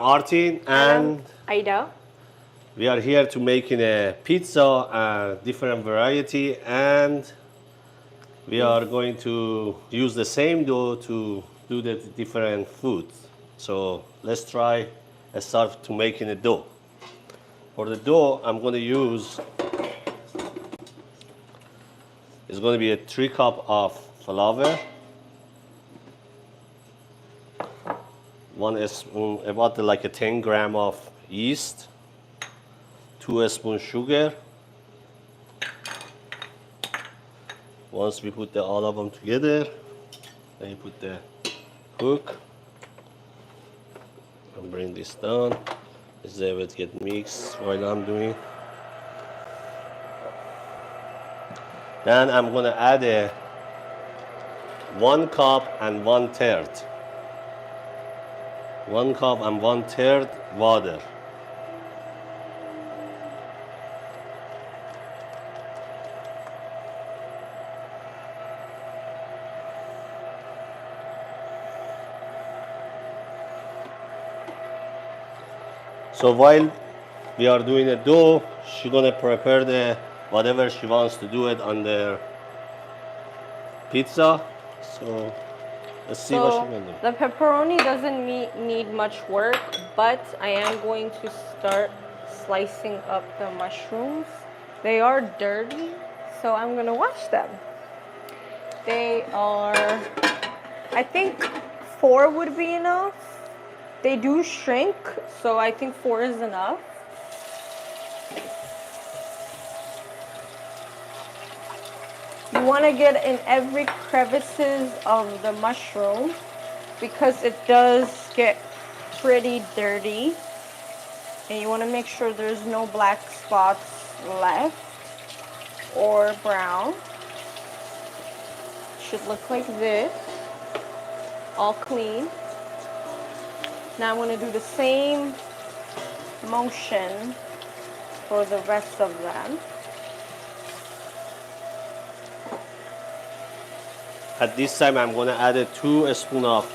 Martin and Aida. we are here to making a pizza, a different variety, and we are going to use the same dough to do the different foods. So let's try and start to making a dough. For the dough, I'm going to use, it's going to be a 3 cup of flour, 1 spoon, about like a 10 gram of yeast, 2 spoon sugar. Once we put all of them together, then you put the hook and bring this down. Let's let it get mixed while I'm doing. Then I'm gonna add a 1 cup and 1/3. 1 cup and 1/3 water. So while we are doing the dough, she's gonna prepare the whatever she wants to do it on the pizza. So let's see what she's gonna do. The pepperoni doesn't need much work, but I am going to start slicing up the mushrooms. They are dirty, so I'm gonna wash them. They are, I think 4 would be enough. They do shrink, so I think 4 is enough. You want to get in every crevices of the mushroom because it does get pretty dirty. And you want to make sure there's no black spots left or brown. Should look like this, all clean. Now I'm going to do the same motion for the rest of them. At this time, I'm gonna add 2 spoons of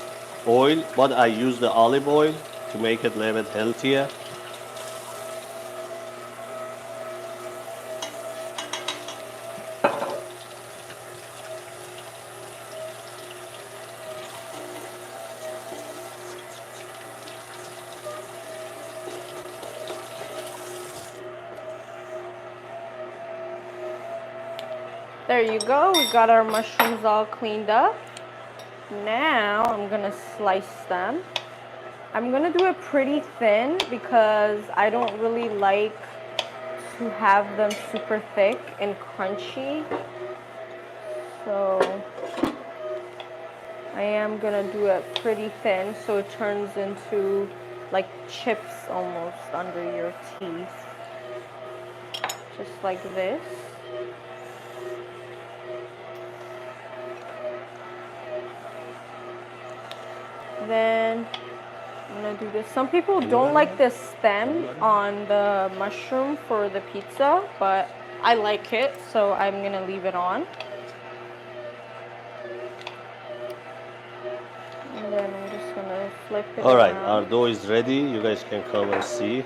oil, but I use the olive oil to make it a little bit healthier. There you go, we got our mushrooms all cleaned up. Now I'm gonna slice them. I'm gonna do it pretty thin because I don't really like to have them super thick and crunchy. So I am gonna do it pretty thin so it turns into like chips almost under your teeth. Just like this. Then I'm gonna do this. Some people don't like the stem on the mushroom for the pizza, but I like it, so I'm gonna leave it on. And then I'm just gonna flip it All right, around. our dough is ready. You guys can come and see.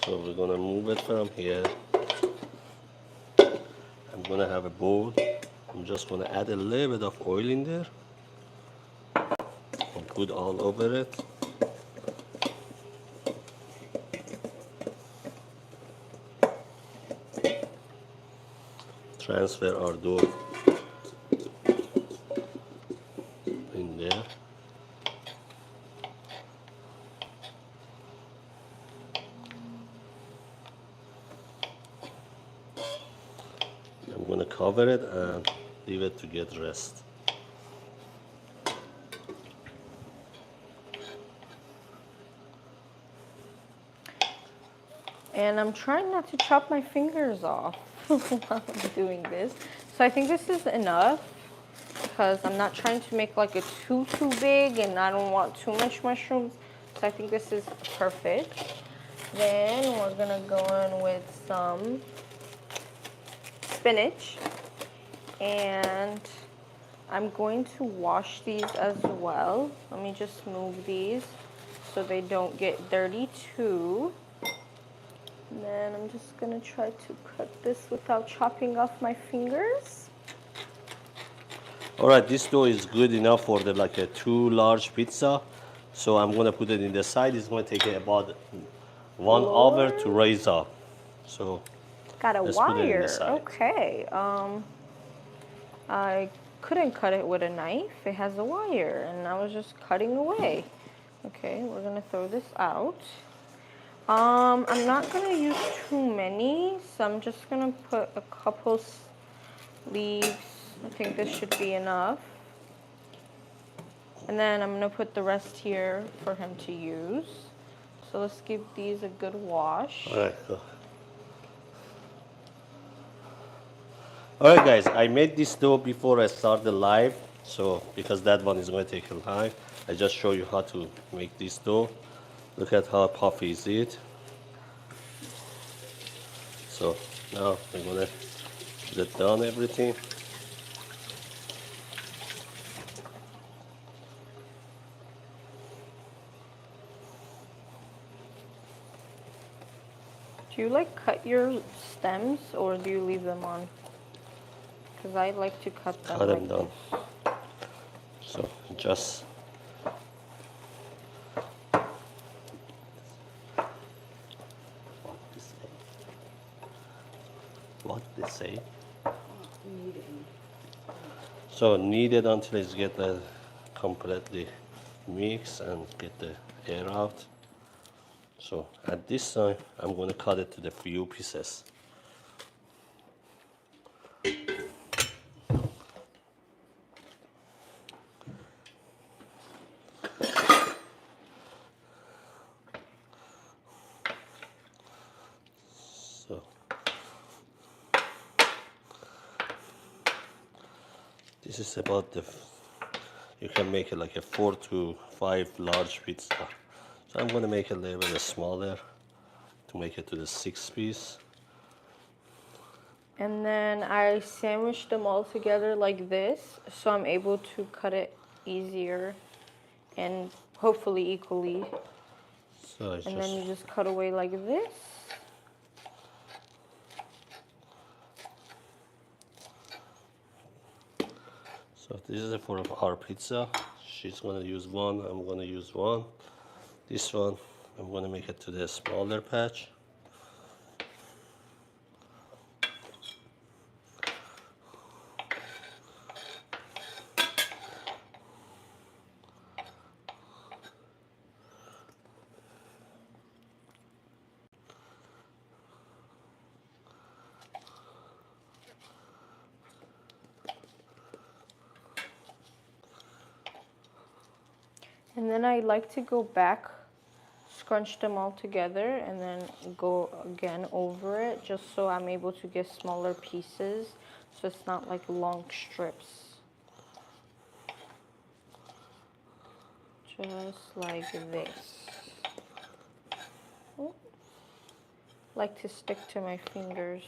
So we're gonna move it from here. I'm gonna have a bowl. I'm just gonna add a little bit of oil in there and put all over it. Transfer our dough in there. I'm gonna cover it and leave it to get rest. And I'm trying not to chop my fingers off while I'm doing this. So I think this is enough because I'm not trying to make like a too big and I don't want too much mushrooms. So I think this is perfect. Then we're gonna go in with some spinach. And I'm going to wash these as well. Let me just move these so they don't get dirty too. And then I'm just gonna try to cut this without chopping off my fingers. All right, this dough is good enough for the like a 2 large pizza. So I'm gonna put it in the side. It's gonna take about 1 hour to Lord. raise up. So Got a let's put it in the wire. side. Okay. I couldn't cut it with a knife. It has a wire, and I was just cutting away. Okay, we're gonna throw this out. I'm not gonna use too many, so I'm just gonna put a couple leaves. I think this should be enough. And then I'm gonna put the rest here for him to use. So let's give these a good wash. All right, go. All right, guys, I made this dough before I start the live. So because that one is going to take a time, I just show you how to make this dough. Look at how puffy is it. So now we're gonna put it down everything. Do you like cut your stems or do you leave them on? Because I like to cut them. Cut them like down. this. So just what they say. So knead it until it's get completely mixed and get the air out. So at this time, I'm going to cut it to the few pieces. So this is about you can make it like a 4 to 5 large pizza. So I'm going to make it a little bit smaller to make it to the 6 piece. And then I sandwich them all together like this, so I'm able to cut it easier and hopefully equally. So And then you just cut away like this. So this is for our pizza. She's gonna use one, I'm gonna use one. This one, I'm gonna make it to the smaller patch. And then I like to go back, scrunch them all together, and then go again over it, just so I'm able to get smaller pieces, so it's not like long strips. Just like this. Oh. Like to stick to my fingers.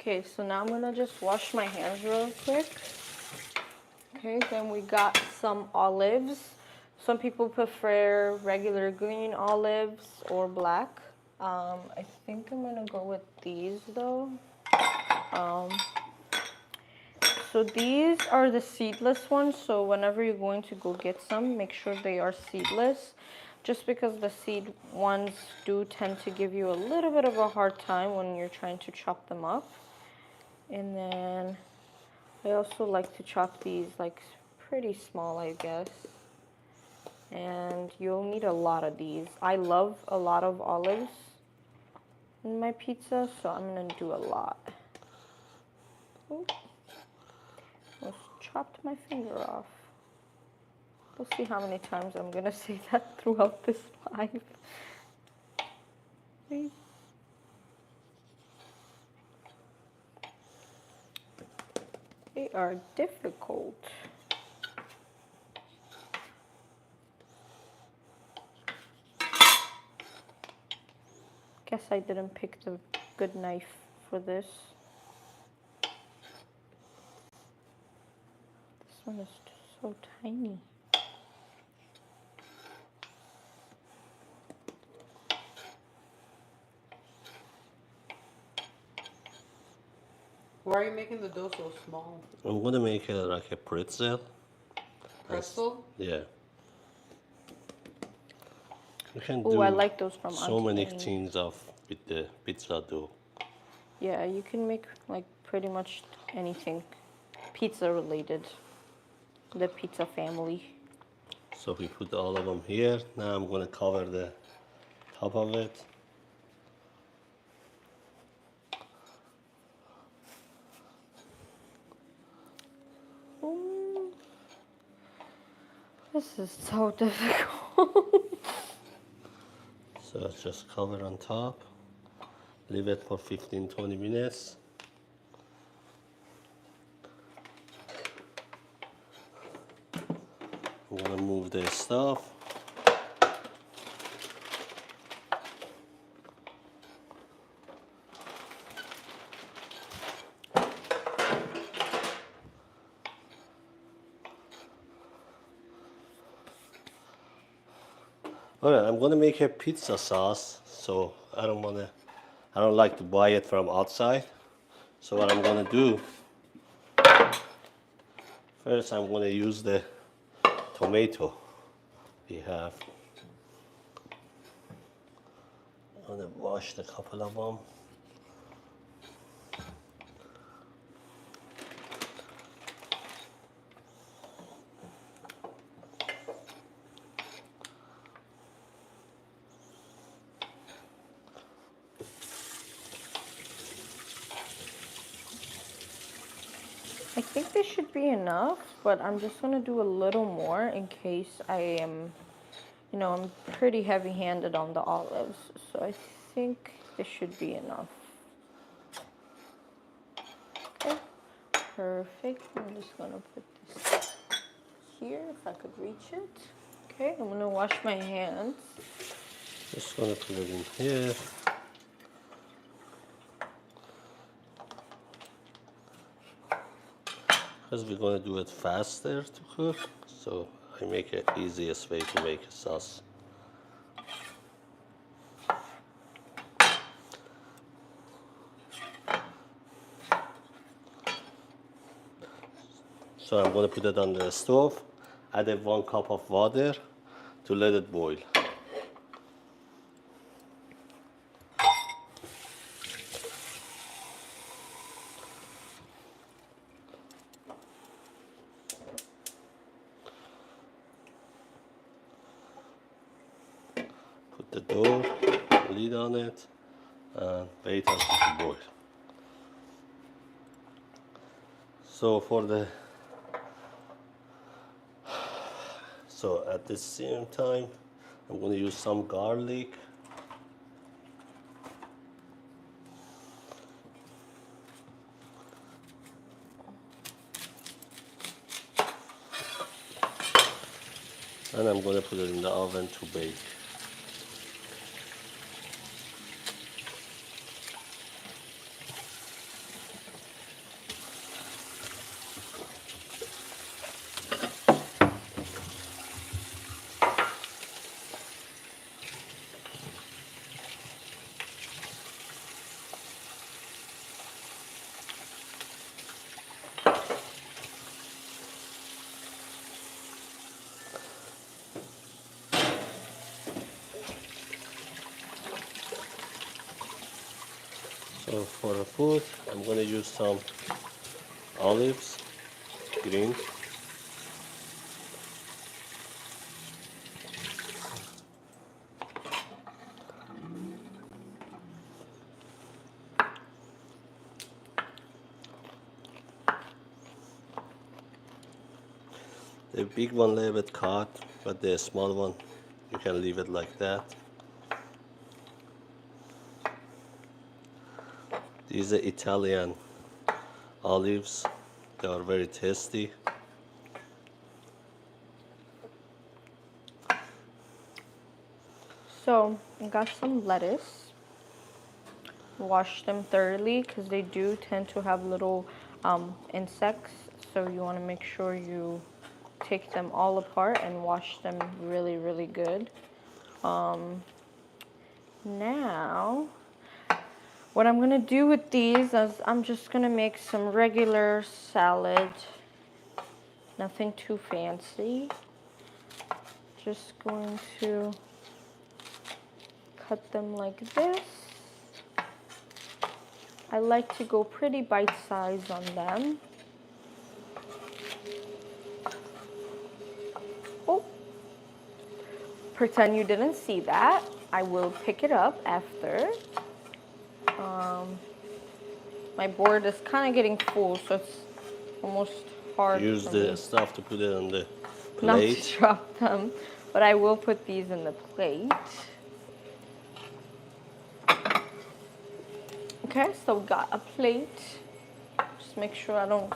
Okay, so now I'm gonna just wash my hands real quick. Okay, then we got some olives. Some people prefer regular green olives or black. I think I'm gonna go with these though. So these are the seedless ones, so whenever you're going to go get some, make sure they are seedless. Just because the seed ones do tend to give you a little bit of a hard time when you're trying to chop them up. And then I also like to chop these like pretty small, I guess. And you'll need a lot of these. I love a lot of olives in my pizza, so I'm gonna do a lot. Ooh. Almost chopped my finger off. We'll see how many times I'm gonna say that throughout this live. They are difficult. Guess I didn't pick the good knife for this. This one is so tiny. Why are you making the dough so small? I'm gonna make it like a pretzel. Pretzel? Yeah. You can Oh, I do like those from so Auntie many Annie. things of with the pizza dough. Yeah, you can make like pretty much anything pizza related. The pizza family. So we put all of them here. Now I'm gonna cover the top of it. Mm, this is so difficult. So just cover on top. Leave it for 15-20 minutes. I'm gonna move the stuff. Alright, I'm gonna make a pizza sauce, so I don't like to buy it from outside. So what I'm gonna do, first I'm gonna use the tomato we have. I'm gonna wash the couple of them. I think this should be enough, but I'm just gonna do a little more in case I am, I'm pretty heavy-handed on the olives. So I think this should be enough. Okay, perfect. I'm just gonna put this here if I could reach it. Okay, I'm gonna wash my hands. Just gonna put it in here. Because we're gonna do it faster to cook, so I make it easiest way to make a sauce. So I'm gonna put it on the stove, add 1 cup of water to let it boil. Put the dough, lid on it, and wait until it boils. So so at the same time, I'm gonna use some garlic. And I'm gonna put it in the oven to bake. So for the food, I'm gonna use some olives, green. The The big one a little bit cut, but the small one, you can leave it like that. These are Italian olives. They are very tasty. So I got some lettuce. Wash them thoroughly because they do tend to have little insects. So you want to make sure you take them all apart and wash them really, really good. Now, what I'm gonna do with these is I'm just gonna make some regular salad. Nothing too fancy. Just going to cut them like this. I like to go pretty bite-sized on them. Oh, pretend you didn't see that. I will pick it up after. My board is kind of getting full, so it's almost hard Use for the me stuff to put it on the not plate. to drop them, but I will put these in the plate. Okay, so we got a plate. Just make sure I don't.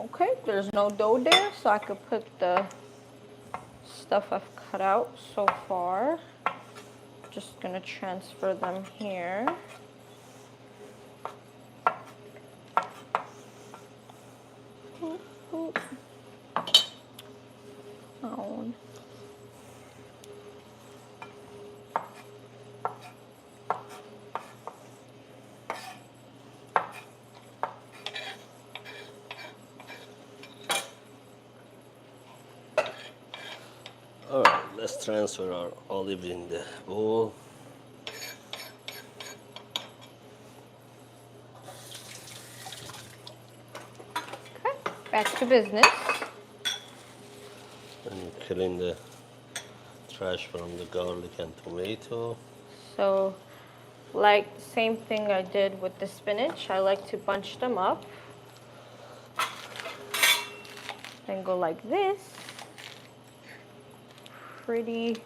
Okay, there's no dough there, so I could put the stuff I've cut out so far. Just gonna transfer them here. Oh. Alright, let's transfer our olive in the bowl. Okay, back to business. And clean the trash from the garlic and tomato. So, like same thing I did with the spinach, I like to bunch them up. Then go like this. Pretty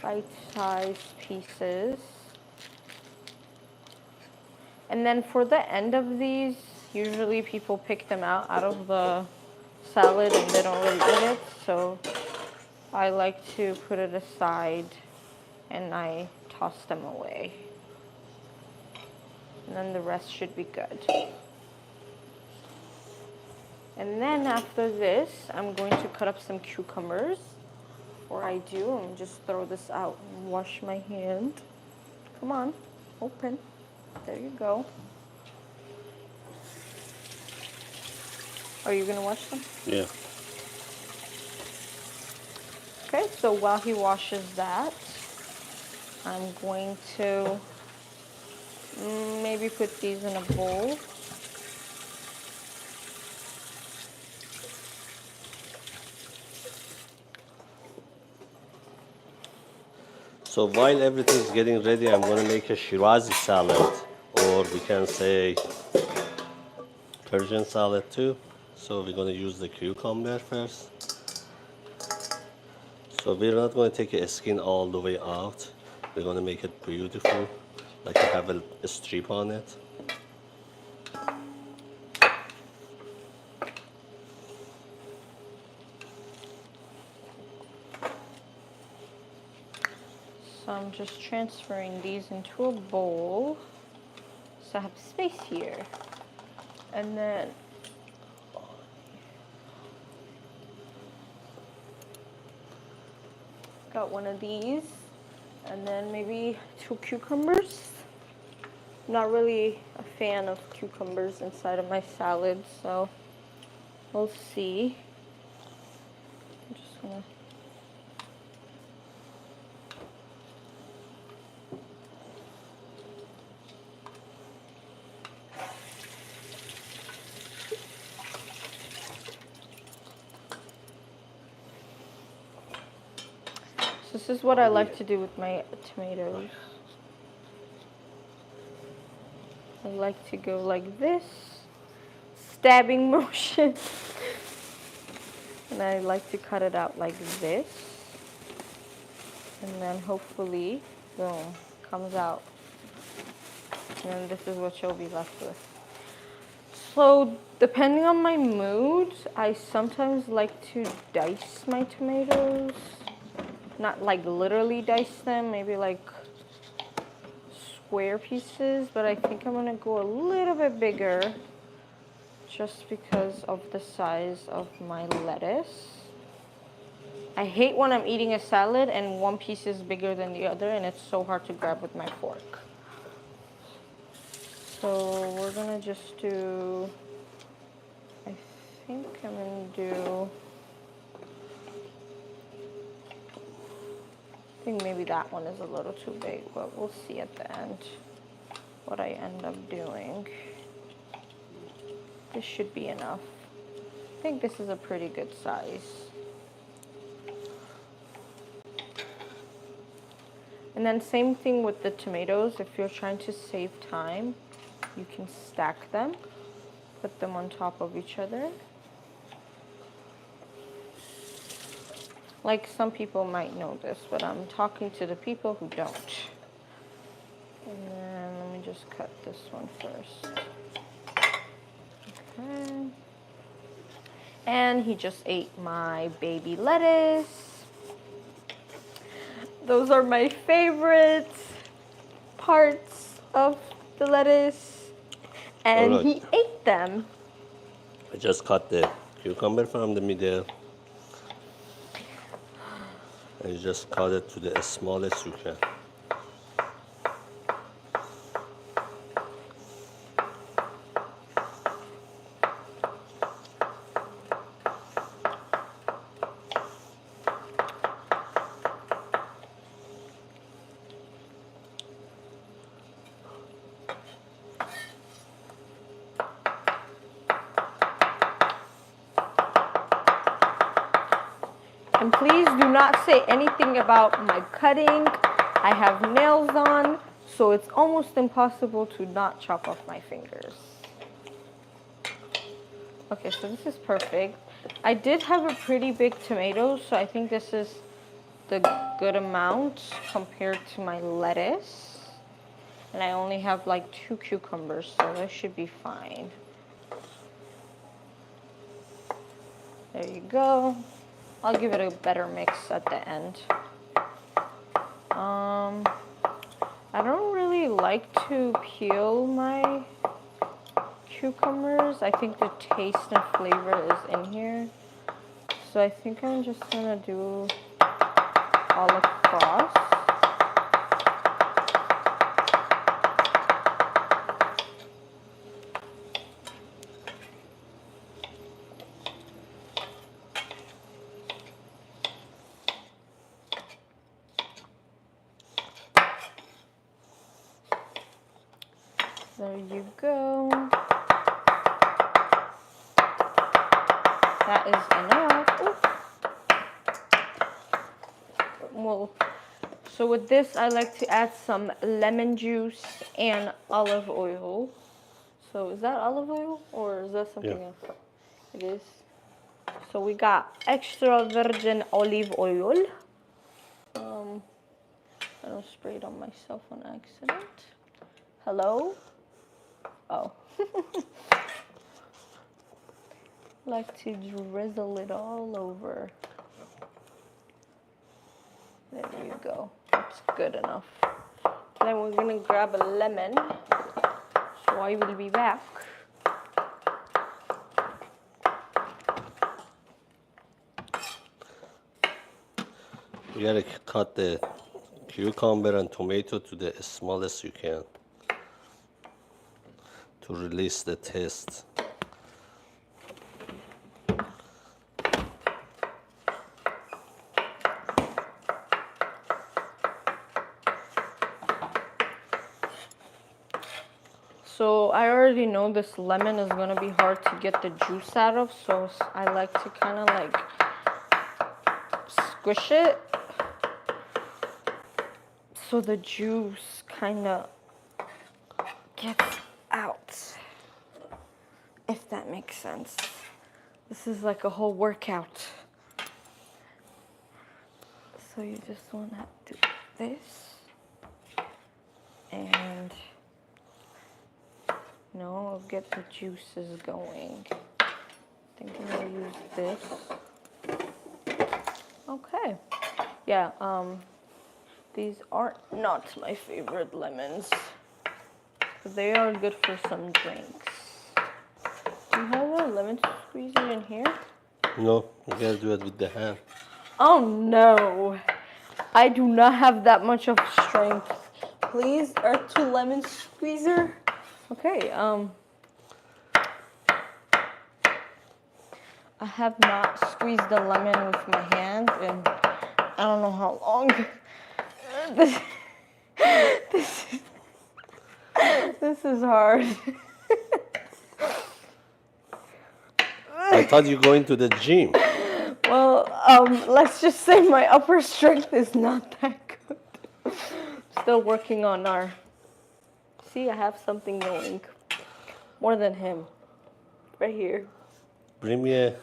bite-sized pieces. And then for the end of these, usually people pick them out of the salad and they don't really eat it. So I like to put it aside and I toss them away. And then the rest should be good. And then after this, I'm going to cut up some cucumbers. Before I do, I'm just throw this out and wash my hand. Come on, open. There you go. Are you gonna wash them? Yeah. Okay, so while he washes that, I'm going to maybe put these in a bowl. So while everything's getting ready, I'm gonna make a Shirazi salad, or we can say Persian salad too. So we're gonna use the cucumber first. So we're not gonna take a skin all the way out. We're gonna make it beautiful, like I have a strip on it. So I'm just transferring these into a bowl so I have space here. And then got one of these and then maybe 2 cucumbers. Not really a fan of cucumbers inside of my salad, so we'll see. I'm just gonna This is what I like to do with my tomatoes. I like to go like this, stabbing motion. And I like to cut it out like this. And then hopefully, boom, comes out. And then this is what you'll be left with. So depending on my mood, I sometimes like to dice my tomatoes. Not like literally dice them, maybe like square pieces, but I think I'm gonna go a little bit bigger just because of the size of my lettuce. I hate when I'm eating a salad and one piece is bigger than the other and it's so hard to grab with my fork. So we're gonna just do, I think I'm gonna do, I think maybe that one is a little too big, but we'll see at the end what I end up doing. This should be enough. I think this is a pretty good size. And then same thing with the tomatoes. If you're trying to save time, you can stack them, put them on top of each other. Like some people might know this, but I'm talking to the people who don't. And then let me just cut this one first. Okay. And he just ate my baby lettuce. Those are my favorite parts of the lettuce. And Alright. he ate them. I just cut the cucumber from the middle. And you just cut it to the smallest you can. And please do not say anything about my cutting. I have nails on, so it's almost impossible to not chop off my fingers. Okay, so this is perfect. I did have a pretty big tomato, so I think this is the good amount compared to my lettuce. And I only have like 2 cucumbers, so that should be fine. There you go. I'll give it a better mix at the end. I don't really like to peel my cucumbers. I think the taste and flavor is in here. So I think I'm just gonna do all across. There you go. That is enough. Well, so with this, I like to add some lemon juice and olive oil. So is that olive oil or is that something else? It is. So we got extra virgin olive oil. I don't spray it on myself on accident. Hello? Oh. Like to drizzle it all over. There you go. That's good enough. Then we're gonna grab a lemon. So I will be back. You gotta cut the cucumber and tomato to the smallest you can to release the taste. So I already know this lemon is gonna be hard to get the juice out of, so I like to kind of like squish it so the juice kind of gets out. if that makes sense. This is like a whole workout. So you just want to do this. And, get the juices going. I think I'm gonna use this. Okay. Yeah, these are not my favorite lemons, but they are good for some drinks. Do you have a lemon squeezer in here? No, you gotta do it with the hand. Oh no, I do not have that much of strength. Please, R2 lemon squeezer. Okay, I have not squeezed the lemon with my hand in I don't know how long. This, this is hard. I thought you going to the gym. Well, let's just say my upper strength is not that good. Still working on our... See, I have something going. More than him. Right here. Bring me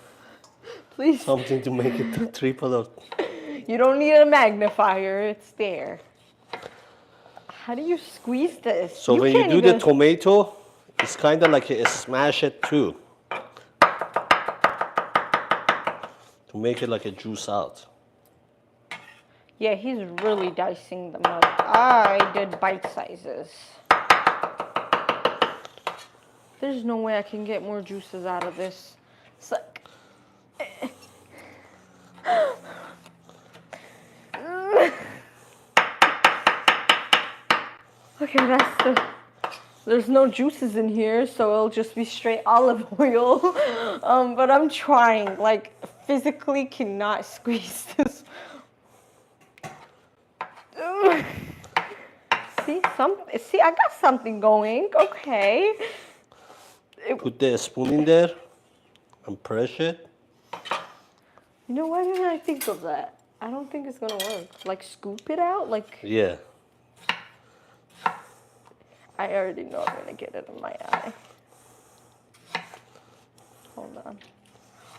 Please. something to make it triple or... You don't need a magnifier. It's there. How do you squeeze this? So when you do the tomato, it's kind of like a smash it too. To make it like a juice out. Yeah, he's really dicing them up. I did bite sizes. There's no way I can get more juices out of this. It's like... Okay, that's the... There's no juices in here, so it'll just be straight olive oil. But I'm trying, like, physically cannot squeeze this. See, I got something going. Okay. Put the spoon in there and press it. You know, why didn't I think of that? I don't think it's gonna work. Like, scoop it out? Like... Yeah. I already know I'm gonna get it in my eye. Hold on.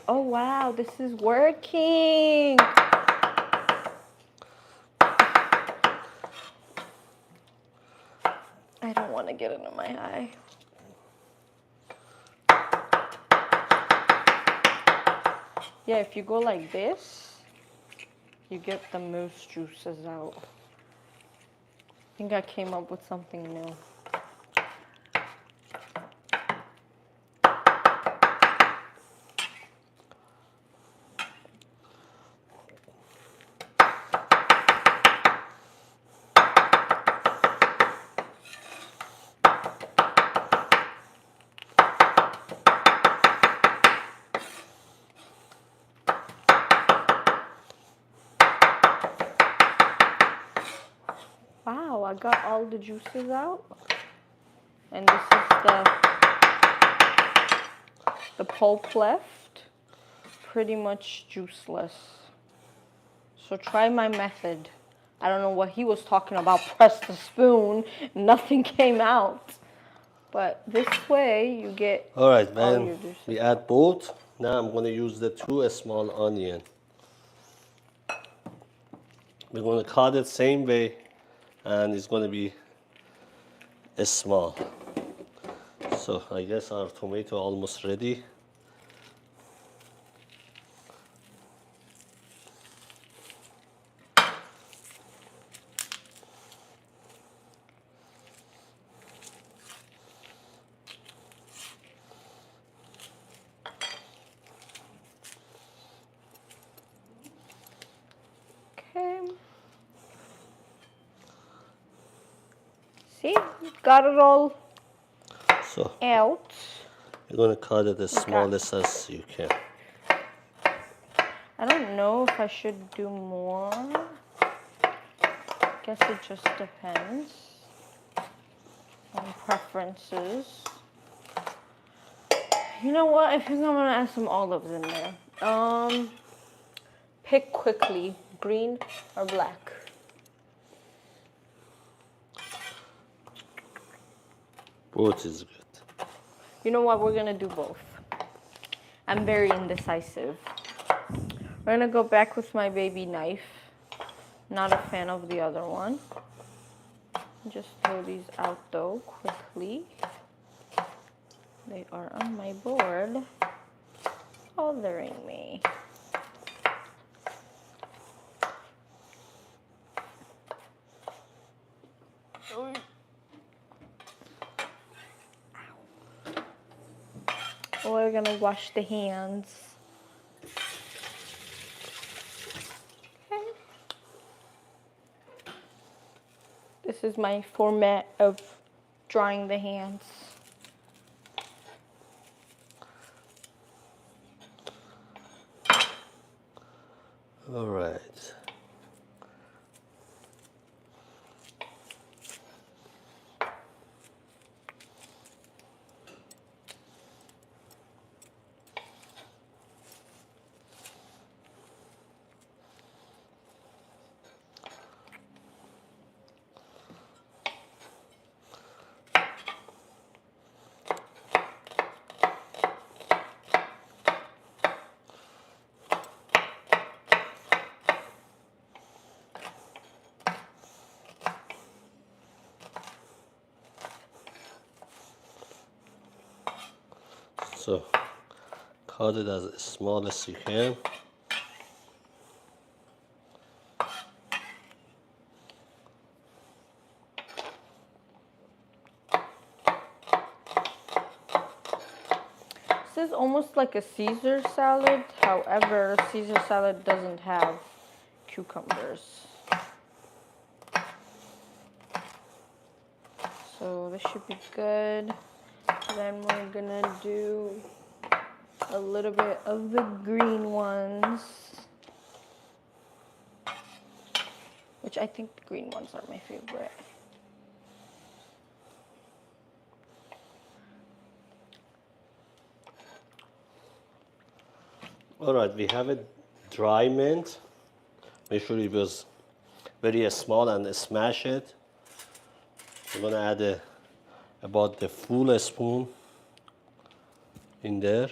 Oh wow, this is working! I don't want to get it in my eye. Yeah, if you go like this, you get the most juices out. I think I came up with something new. Wow, I got all the juices out. And this is the pulp left. Pretty much juiceless. So try my method. I don't know what he was talking about. Press the spoon, nothing came out. But this way you get All right, all then your juices. we add both. Now I'm going to use the 2 small onion. We're going to cut it same way, and it's going to be small. So I guess our tomato almost ready. Okay. See, got it all So out. you're going to cut it as smallest as you can. I don't know if I should do more. Guess it just depends on preferences. You know what? I think I'm gonna add some olives in there. Pick quickly, green or black. Both is good. You know what? We're gonna do both. I'm very indecisive. We're gonna go back with my baby knife. Not a fan of the other one. Just throw these out though quickly. They are on my board, bothering me. We're gonna wash the hands. Okay. This is my format of drying the hands. All right. So cut it as small as you can. This is almost like a Caesar salad. However, Caesar salad doesn't have cucumbers. So this should be good. Then we're gonna do a little bit of the green ones, which I think the green ones are my favorite. All right, we have a dry mint. Make sure it was very small and smash it. We're gonna add about the full spoon in there,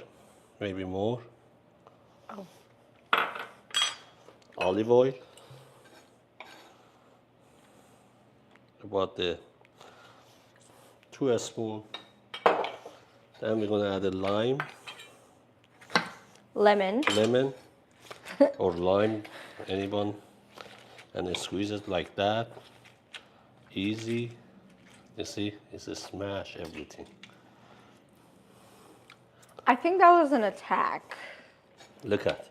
maybe more. Oh. Olive oil. About the 2 spoons. Then we're gonna add a lime, Lemon. or lime, anyone, and then squeeze it like that. Easy. You see, it's a smash everything. I think that was an attack. Look at.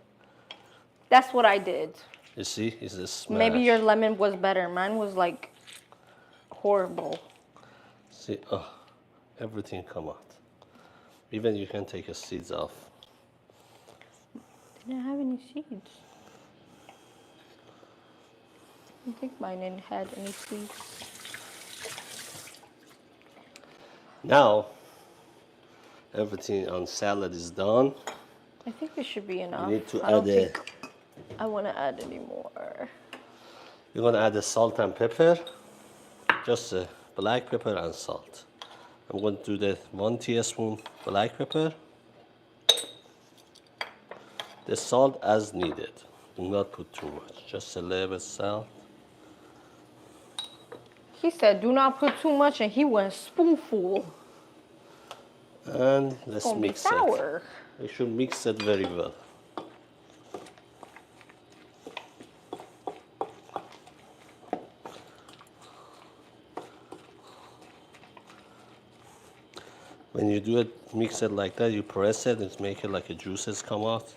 That's what I did. You see, it's a smash. Maybe your lemon was better. Mine was like horrible. See, oh, everything come out. Even you can take the seeds off. Didn't have any seeds. I don't think mine didn't had any seeds. Now, everything on salad is done. I think this should be enough. You need to I don't add think I want to add any more. You're gonna add the salt and pepper, just black pepper and salt. I'm going to do the 1 teaspoon black pepper. The salt as needed. Do not put too much, just a little bit salt. He said, "Do not put too much," and he went spoonful. And let's Gonna be mix it. sour. We should mix it very well. When you do it, mix it like that, you press it and make it like the juices come out.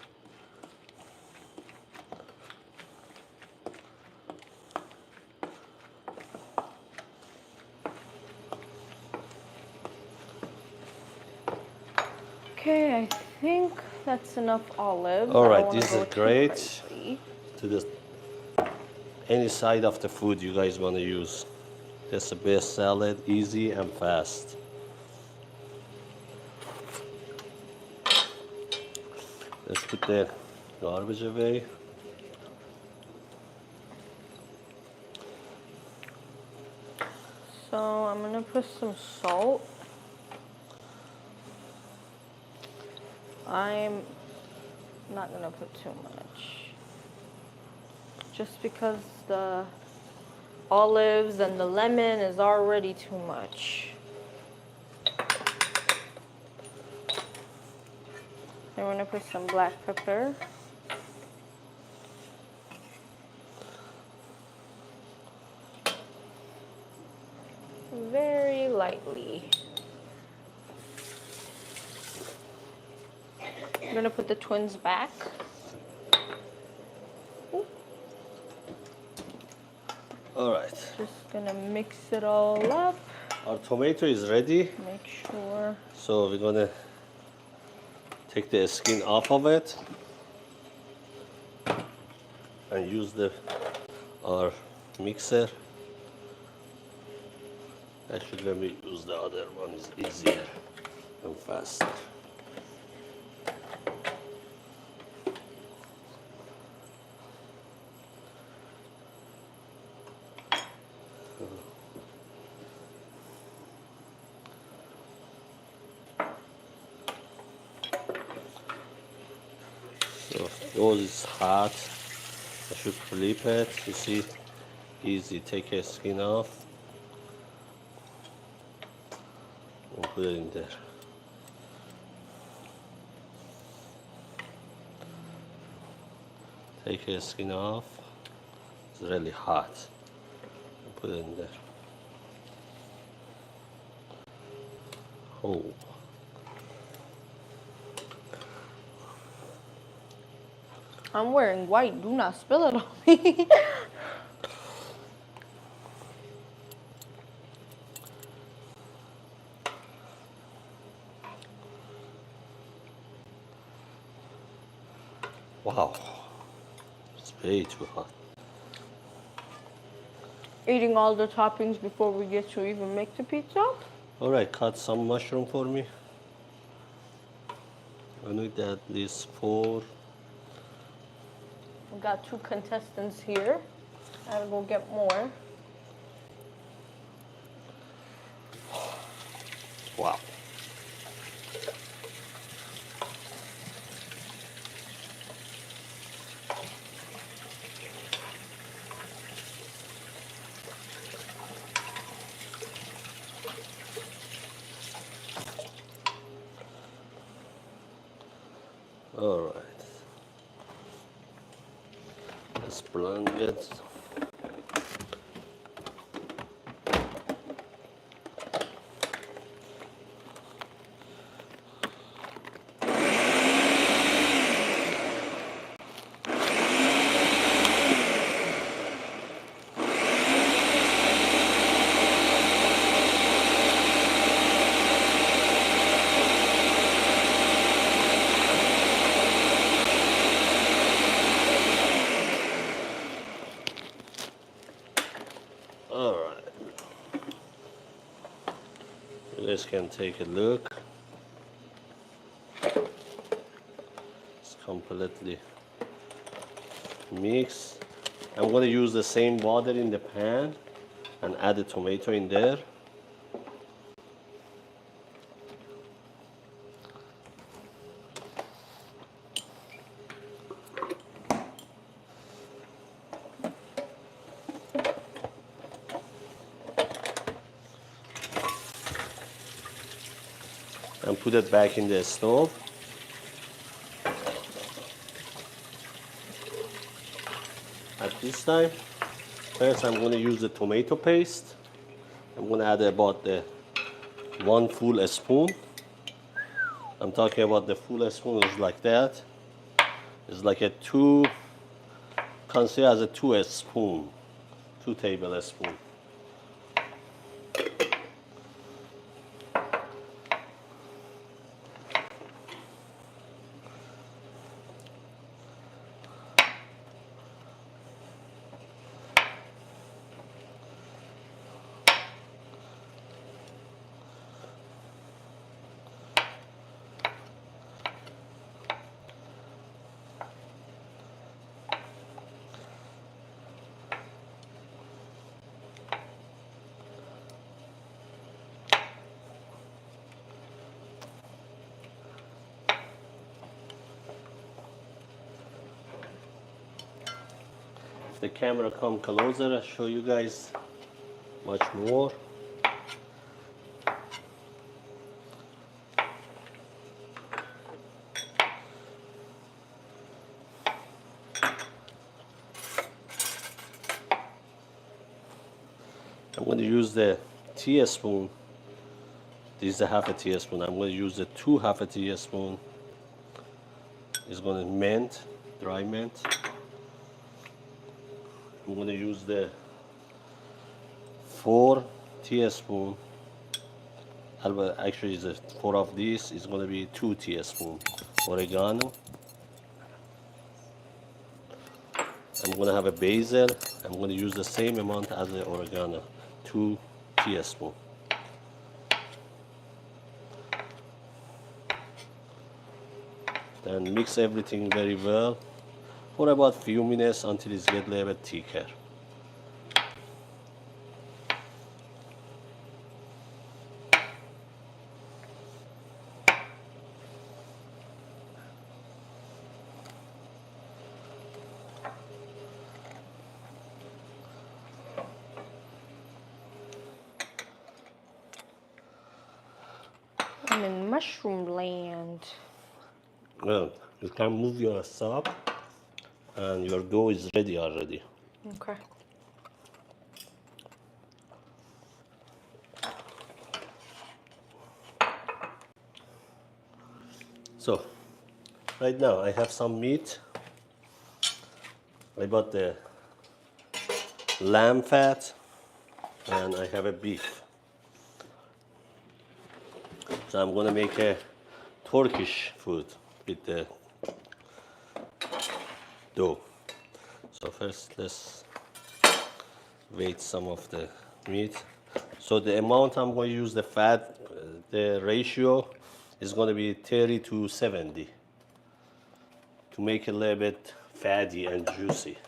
Okay, I think that's enough olives. All I don't right, wanna this go is too great. crazy. To the any side of the food you guys want to use. That's the best salad, easy and fast. Let's put the garbage away. So I'm gonna put some salt. I'm not gonna put too much. Just because the olives and the lemon is already too much. I'm gonna put some black pepper. Very lightly. I'm gonna put the twins back. Ooh. All right. Just gonna mix it all up. Our tomato is ready. Make sure. So we're gonna take the skin off of it and use our mixer. Actually, let me use the other one. It's easier and faster. So yours is hot. I should flip it. You see, easy. Take a skin off and put it in there. Take a skin off. It's really hot. And put it in there. Oh. I'm wearing white. Do not spill it on me. Wow. It's way too hot. Eating all the toppings before we get to even make the pizza. All right, cut some mushroom for me. I need at least 4. We got 2 contestants here. I gotta go get more. Wow. All right. Let's blend it. All right. You guys can take a look. It's completely mixed. I'm going to use the same water in the pan and add the tomato in there. And put it back in the stove. At this time, first I'm going to use the tomato paste. I'm going to add about 1 full spoon. I'm talking about the full spoon is like that. It's like a 2, consider as a 2 spoon, 2 tablespoons. the camera come closer, I'll show you guys much more. I'm going to use the teaspoon. This is a half a teaspoon. I'm going to use the two half a teaspoon. It's going to mint, dry mint. I'm going to use the 4 teaspoon. Actually, the 4 of these is going to be 2 teaspoon oregano. I'm going to have a basil. I'm going to use the same amount as the oregano, 2 teaspoon. Then mix everything very well for about few minutes until it's get a little bit thicker. I'm in mushroom land. Well, you can move your sub and your dough is ready already. Okay. So, right now I have some meat. I bought the lamb fat and I have a beef. So I'm gonna make a Turkish food with the dough. So first let's weight some of the meat. So the amount I'm going to use the fat, the ratio is going to be 30 to 70 to make it a little bit fatty and juicy.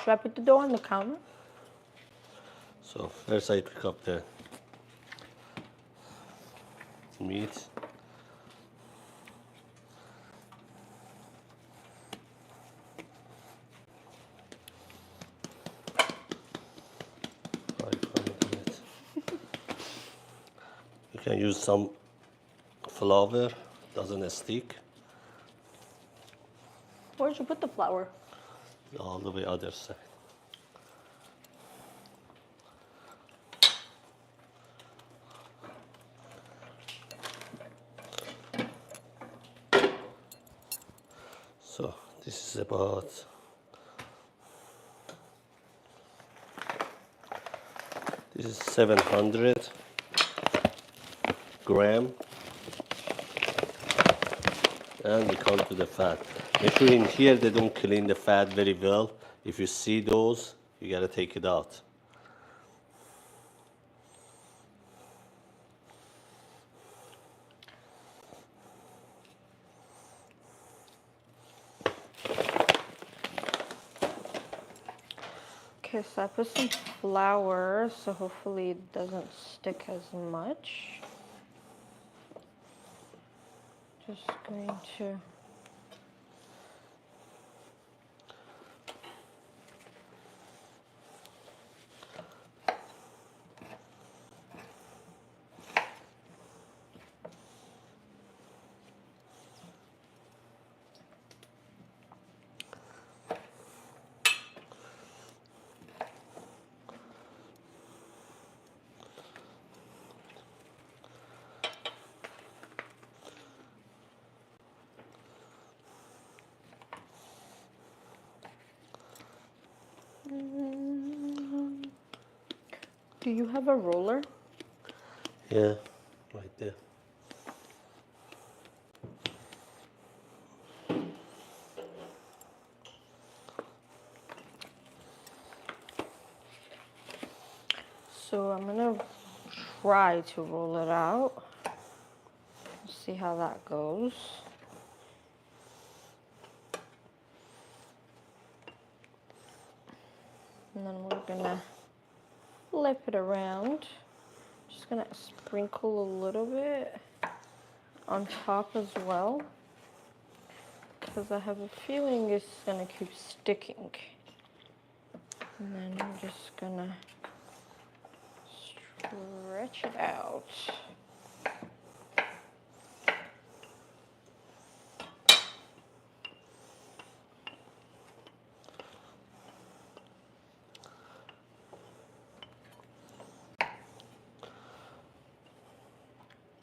Should I put the dough on the counter? So first I pick up the meat. You can use some flour, doesn't stick. Where'd you put the flour? All the way other side. So this is about this is 700 gram, and we come to the fat. Make sure in here they don't clean the fat very well. If you see those, you gotta take it out. Okay, so I put some flour, so hopefully it doesn't stick as much. Just going to Do you have a roller? Yeah, right there. So I'm gonna try to roll it out. See how that goes. And then we're gonna flip it around. Just gonna sprinkle a little bit on top as well. because I have a feeling it's gonna keep sticking. And then I'm just gonna stretch it out.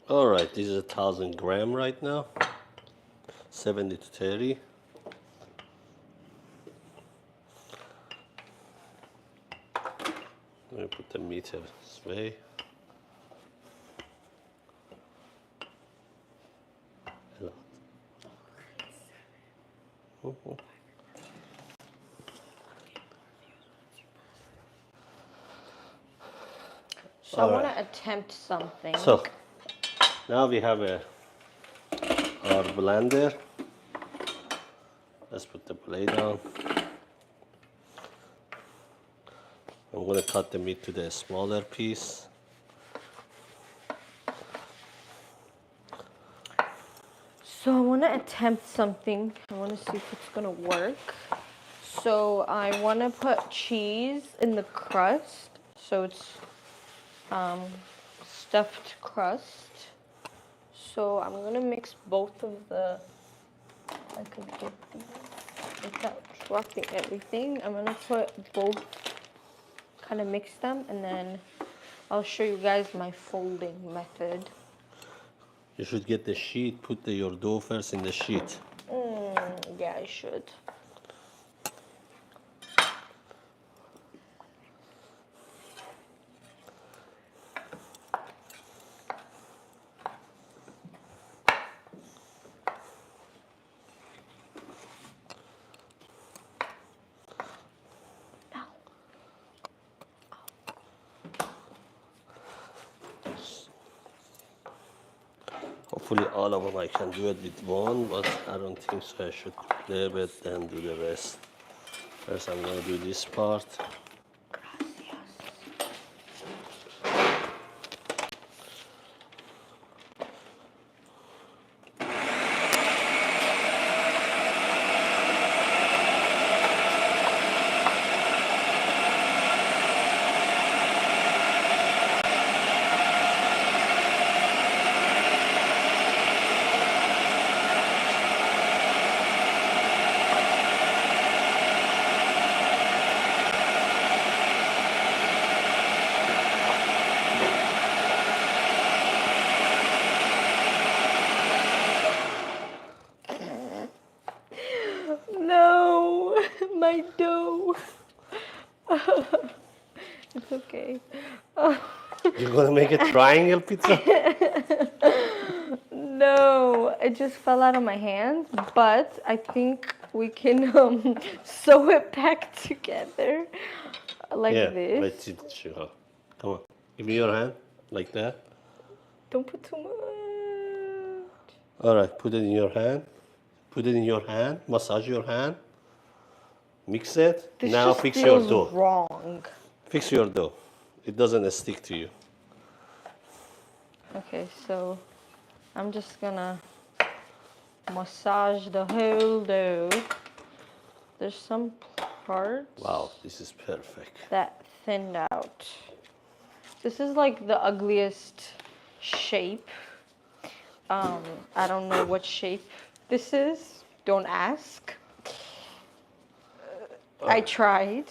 All right, this is 1,000 grams right now. 70 to 30. Let me put the meter this way. Mhm. So I want to attempt something. So now we have our blender. Let's put the blade on. I'm going to cut the meat to the smaller piece. So I want to attempt something. I want to see if it's going to work. So I want to put cheese in the crust. So it's stuffed crust. So I'm going to mix both of the, I could get these without dropping everything. I'm going to put both, kind of mix them, and then I'll show you guys my folding method. You should get the sheet, put your dough first in the sheet. Yeah, I should. Hopefully all of them I can do it with one, but I don't think so. I should play a bit, then do the rest. First I'm going to do this part. No, my dough. It's okay. You're going to make a triangle pizza? No, it just fell out of my hands, but I think we can sew it back together like Yeah, this. let's see. Come on, give me your hand, like that. Don't put too much. All right, put it in your hand. Put it in your hand, massage your hand. Mix it. This Now just fix your feels dough. wrong. Fix your dough. It doesn't stick to you. Okay, so I'm just gonna massage the whole dough. There's some parts Wow, this is perfect. that thinned out. This is like the ugliest shape. I don't know what shape this is. Don't ask. I tried.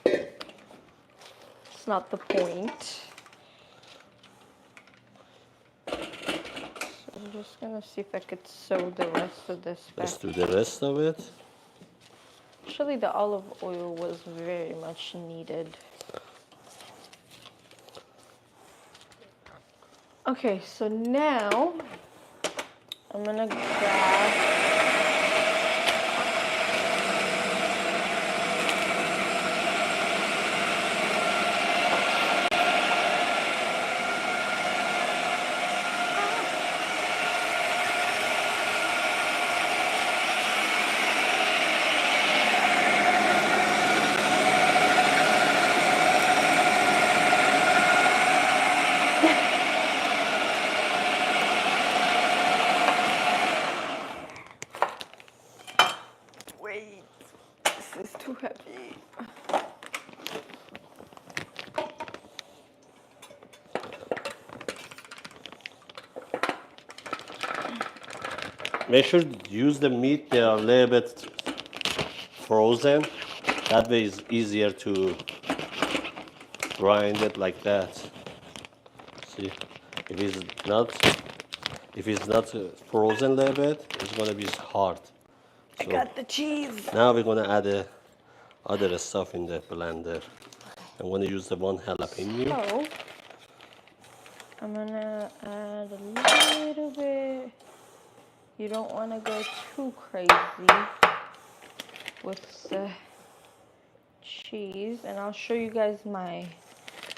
It's not the point. So I'm just gonna see if I could sew the rest of this back. Let's do the rest of it. Actually, the olive oil was very much needed. Okay, so now I'm gonna grab is too heavy. Make sure to use the meat. They are a little bit frozen. That way it's easier to grind it like that. See, if it's not frozen a little bit, it's gonna be hard. I got the cheese. Now we're gonna add the other stuff in the blender. I'm gonna use the one jalapeno. So, I'm gonna add a little bit. You don't want to go too crazy with the cheese, and I'll show you guys my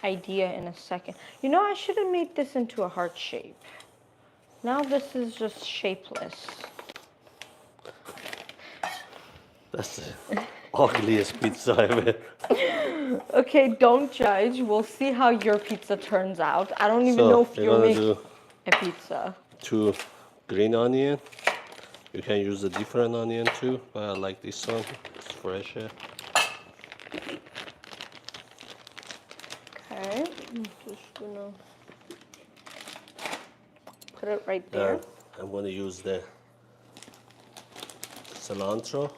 idea in a second. You know, I should have made this into a heart shape. Now this is just shapeless. That's the ugliest pizza ever. Okay, don't judge. We'll see how your pizza turns out. I don't even know if we're you gonna make do a pizza. 2 green onion. You can use a different onion too, but I like this one. It's fresher. Okay, I'm just gonna put it right there. I'm gonna use the cilantro.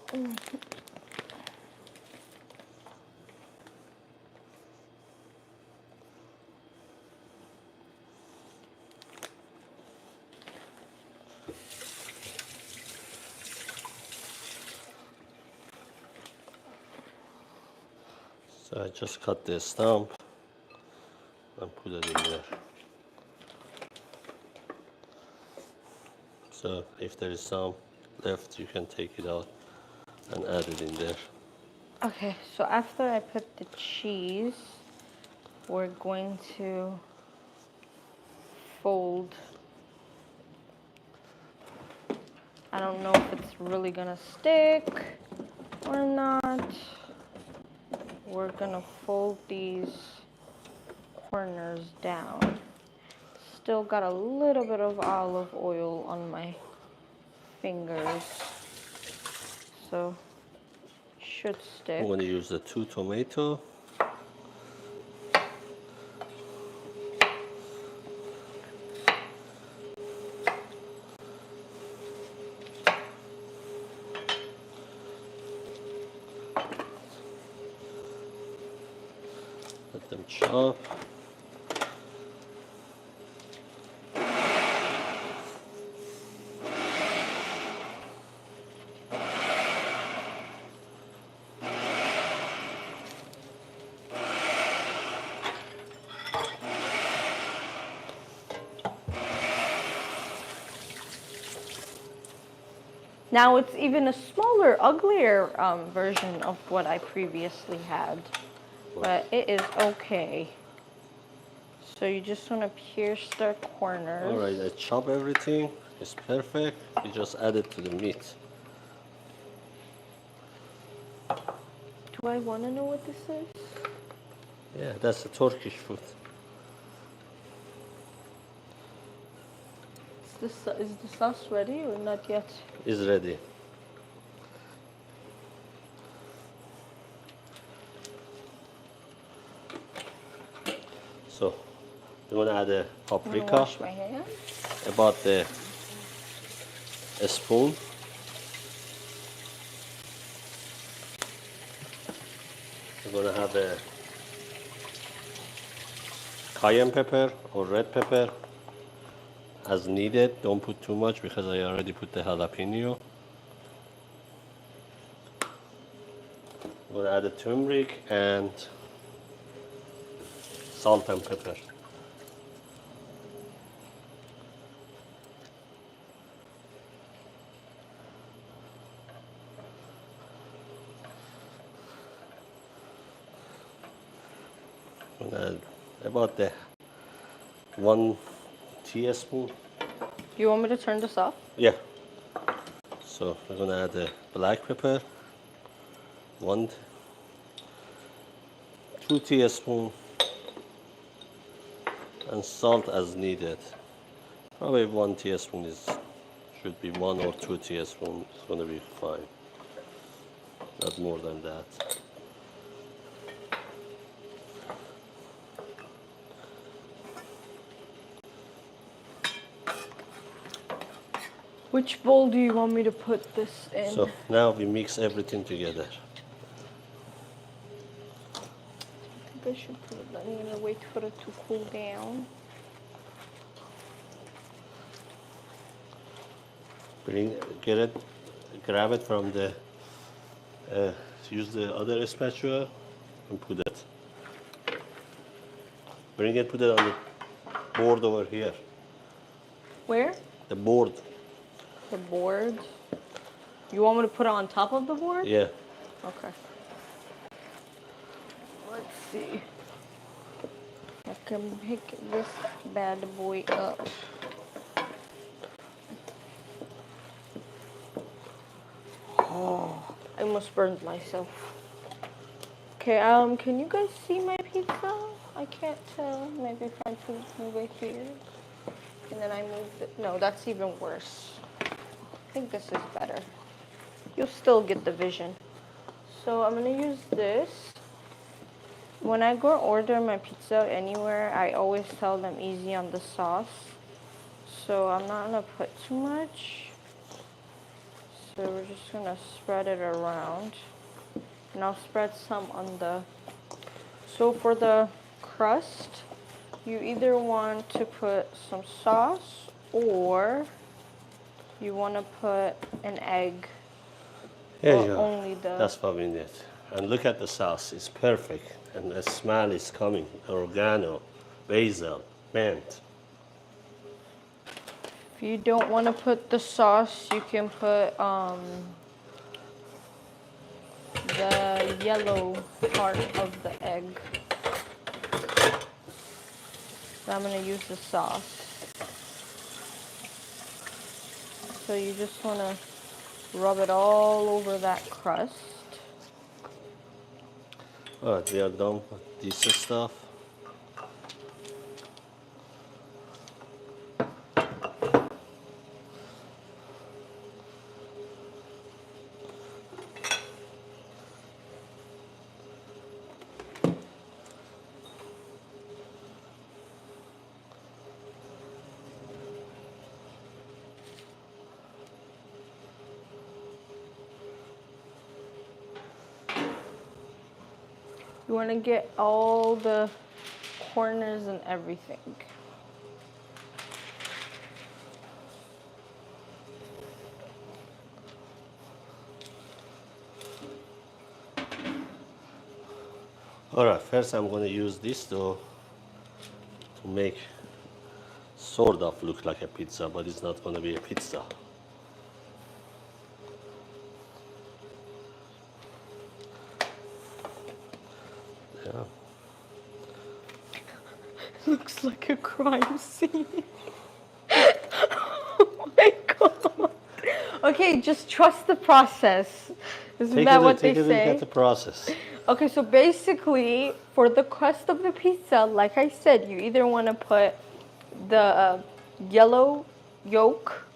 So I just cut the stump and put it in there. So if there is some left, you can take it out and add it in there. Okay, so after I put the cheese, we're going to fold. I don't know if it's really gonna stick or not. We're gonna fold these corners down. Still got a little bit of olive oil on my fingers, so should stick. I'm going to use the 2 tomato. Let them chop. Now it's even a smaller, uglier version of what I previously had, but it is okay. So you just want to pierce the corners. All right, I chop everything. It's perfect. You just add it to the meat. Do I want to know what this is? Yeah, that's the Turkish food. Is the sauce ready or not yet? It's ready. So, we're gonna add a I'm gonna paprika, wash my hands. about a spoon. We're gonna have a cayenne pepper or red pepper as needed. Don't put too much because I already put the jalapeno. We're gonna add the turmeric and salt and pepper. We're gonna add about the 1 teaspoon. You want me to turn this off? Yeah. So we're gonna add the black pepper, 2 teaspoons, and salt as needed. Probably 1 teaspoon should be 1 or 2 teaspoons. It's gonna be fine. not more than that. Which bowl do you want me to put this in? So now we mix everything together. I think I should put it. I'm gonna wait for it to cool down. Get it, grab it from the, use the other spatula and put it. Bring it, put it on the board over here. Where? The board. The board. You want me to put it on top of the board? Yeah. Okay. Let's see. I can pick this bad boy up. Oh, I almost burned myself. Okay, can you guys see my pizza? I can't tell. Maybe if I move it here. And then I move it. No, that's even worse. I think this is better. You'll still get the vision. So I'm gonna use this. When I go order my pizza anywhere, I always tell them easy on the sauce. So I'm not gonna put too much. So we're just gonna spread it around. And I'll spread some on the... So for the crust, you either want to put some sauce or you want to put an egg. Here or you go. only the... That's what we need. And look at the sauce. It's perfect. And the smell is coming. Oregano, basil, mint. If you don't want to put the sauce, you can put the yellow part of the egg. So I'm going to use the sauce. So you just want to rub it all over that crust. All right, we are done with this stuff. You want to get all the corners and everything. All right, first I'm going to use this dough to make sort of look like a pizza, but it's not going to be a pizza. Yeah. Looks like a crime scene. Oh my god. Okay, just trust the process. Isn't that what they Take a look say? at the process. Okay, so basically, for the crust of the pizza, like I said, you either want to put the yellow yolk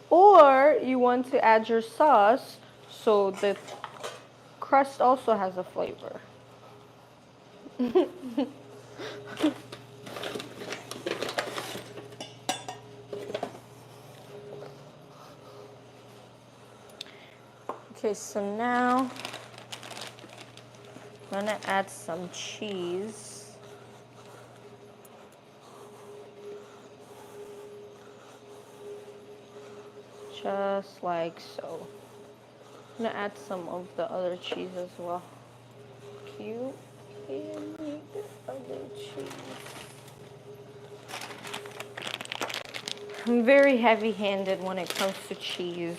or you want to add your sauce so the crust also has a flavor. Okay, so now I'm gonna add some cheese. Just like so. I'm gonna add some of the other cheese as well. Cute. And make the other cheese. I'm very heavy-handed when it comes to cheese.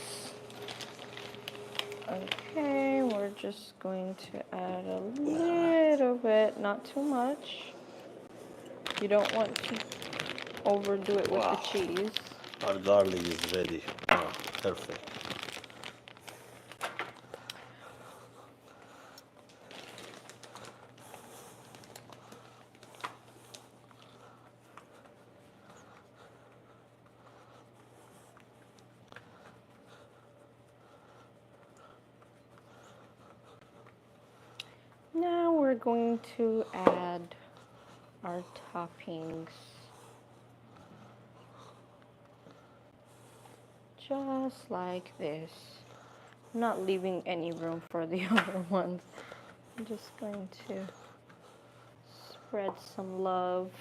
Okay, we're just going to add a little bit, not too much. You don't want to overdo it with the cheese. Our garlic is ready. Oh, perfect. we're going to add our toppings. Just like this. I'm not leaving any room for the other ones. I'm just going to spread some love.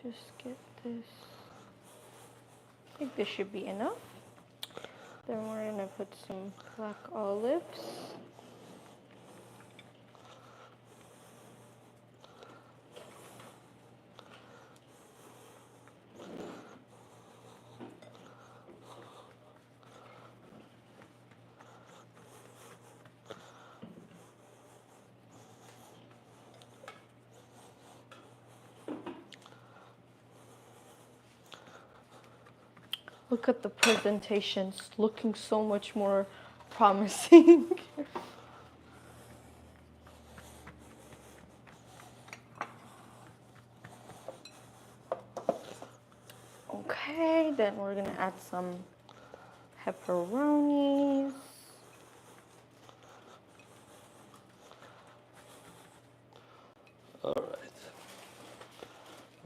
Just get this. I think this should be enough. Then we're gonna put some black olives. Look at the presentations, looking so much more promising. Okay, then we're gonna add some pepperonis. All right.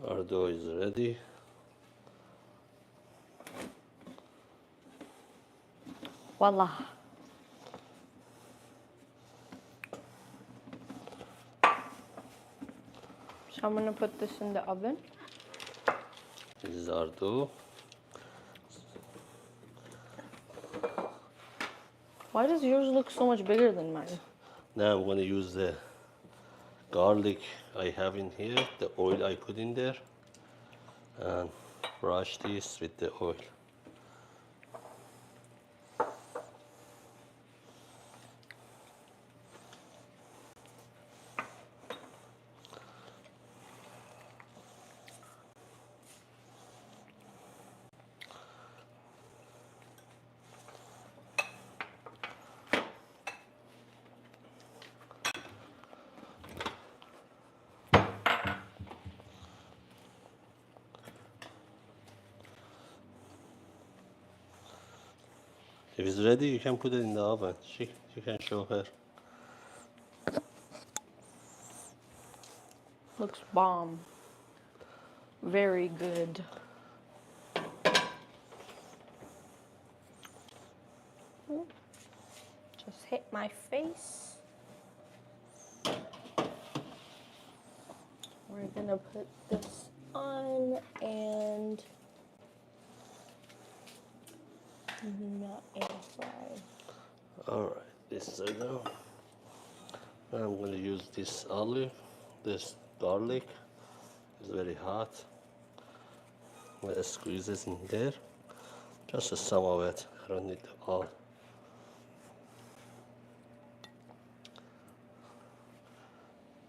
Our dough is ready. Voila. So I'm gonna put this in the oven. This is our dough. Why does yours look so much bigger than mine? Now I'm going to use the garlic I have in here, the oil I put in there, and brush this with the oil. If it's ready, you can put it in the oven. You can show her. Looks bomb. Very good. Just hit my face. We're gonna put this on and not air fry. All right, this is it now. Now I'm going to use this olive, this garlic. It's very hot. Let's squeeze this in there. Just some of it. I don't need all.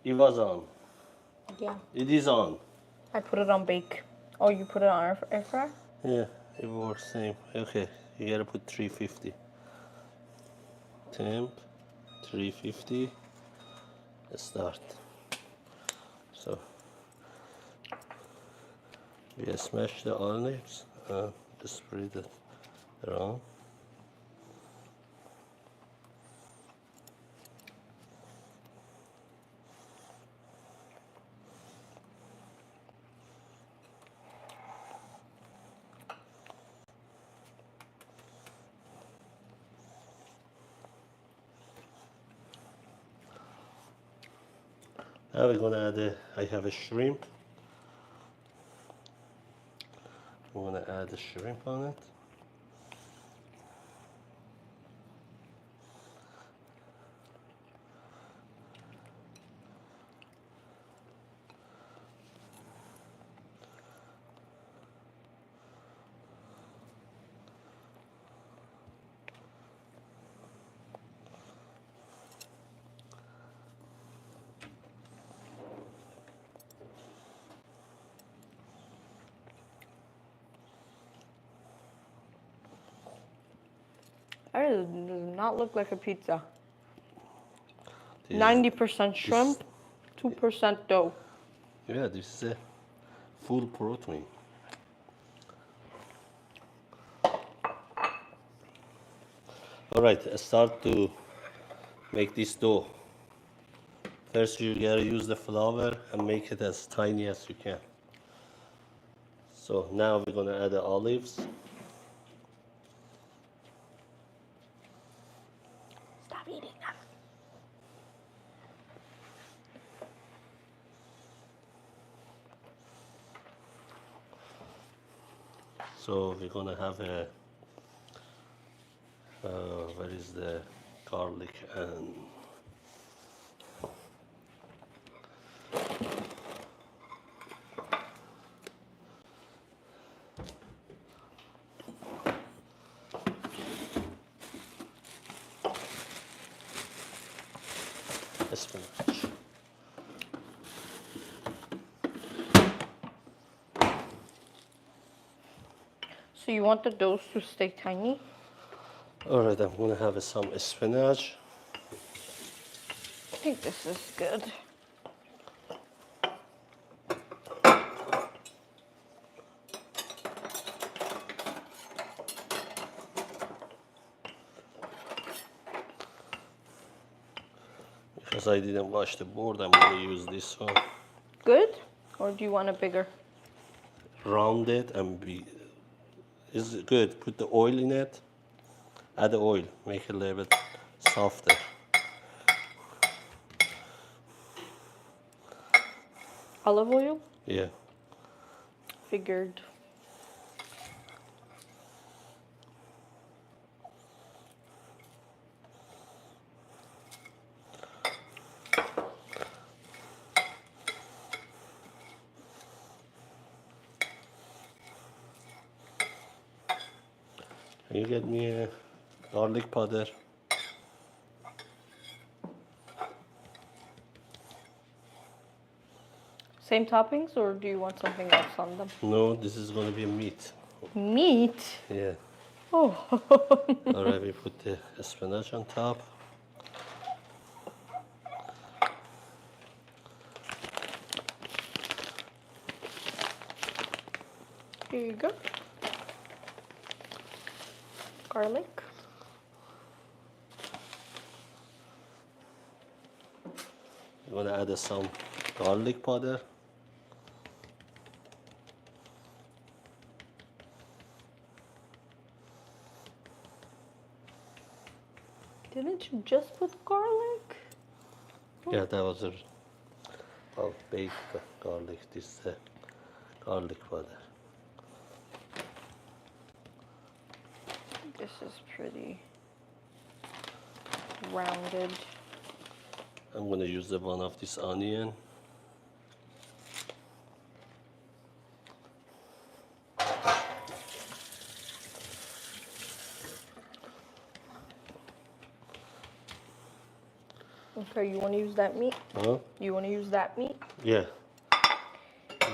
It was on. Yeah. It is on. I put it on bake. Oh, you put it on air fryer? Yeah, it works same. Okay, you gotta put 350. Temp, 350. Start. So we smash the olives and spread it around. Now we're gonna add I have a shrimp. I'm gonna add the shrimp on it. That does not look like a pizza. This- 90% shrimp, 2% dough. Yeah, this is a full protein. All right, start to make this dough. First, you gotta use the flour and make it as tiny as you can. So now we're gonna add the olives. Stop eating them. So we're gonna have a, where is the garlic and spinach. So you want the doughs to stay tiny? All right, I'm gonna have some spinach. I think this is good. Because I didn't wash the board, I'm gonna use this one. Good? Or do you want a bigger? Round it and be, is it good? Put the oil in it. Add the oil, make it a little bit softer. Olive oil? Yeah. Figured. Can you get me a garlic powder? Same toppings, or do you want something else on them? No, this is gonna be meat. Meat? Yeah. Oh. All right, we put the spinach on top. Here you go. Garlic. You wanna add some garlic powder? Didn't you just put garlic? Yeah, that was a baked garlic. This is the garlic powder. This is pretty rounded. I'm gonna use the one of this onion. Okay, you want to use that meat? Huh? You want to use that meat? Yeah.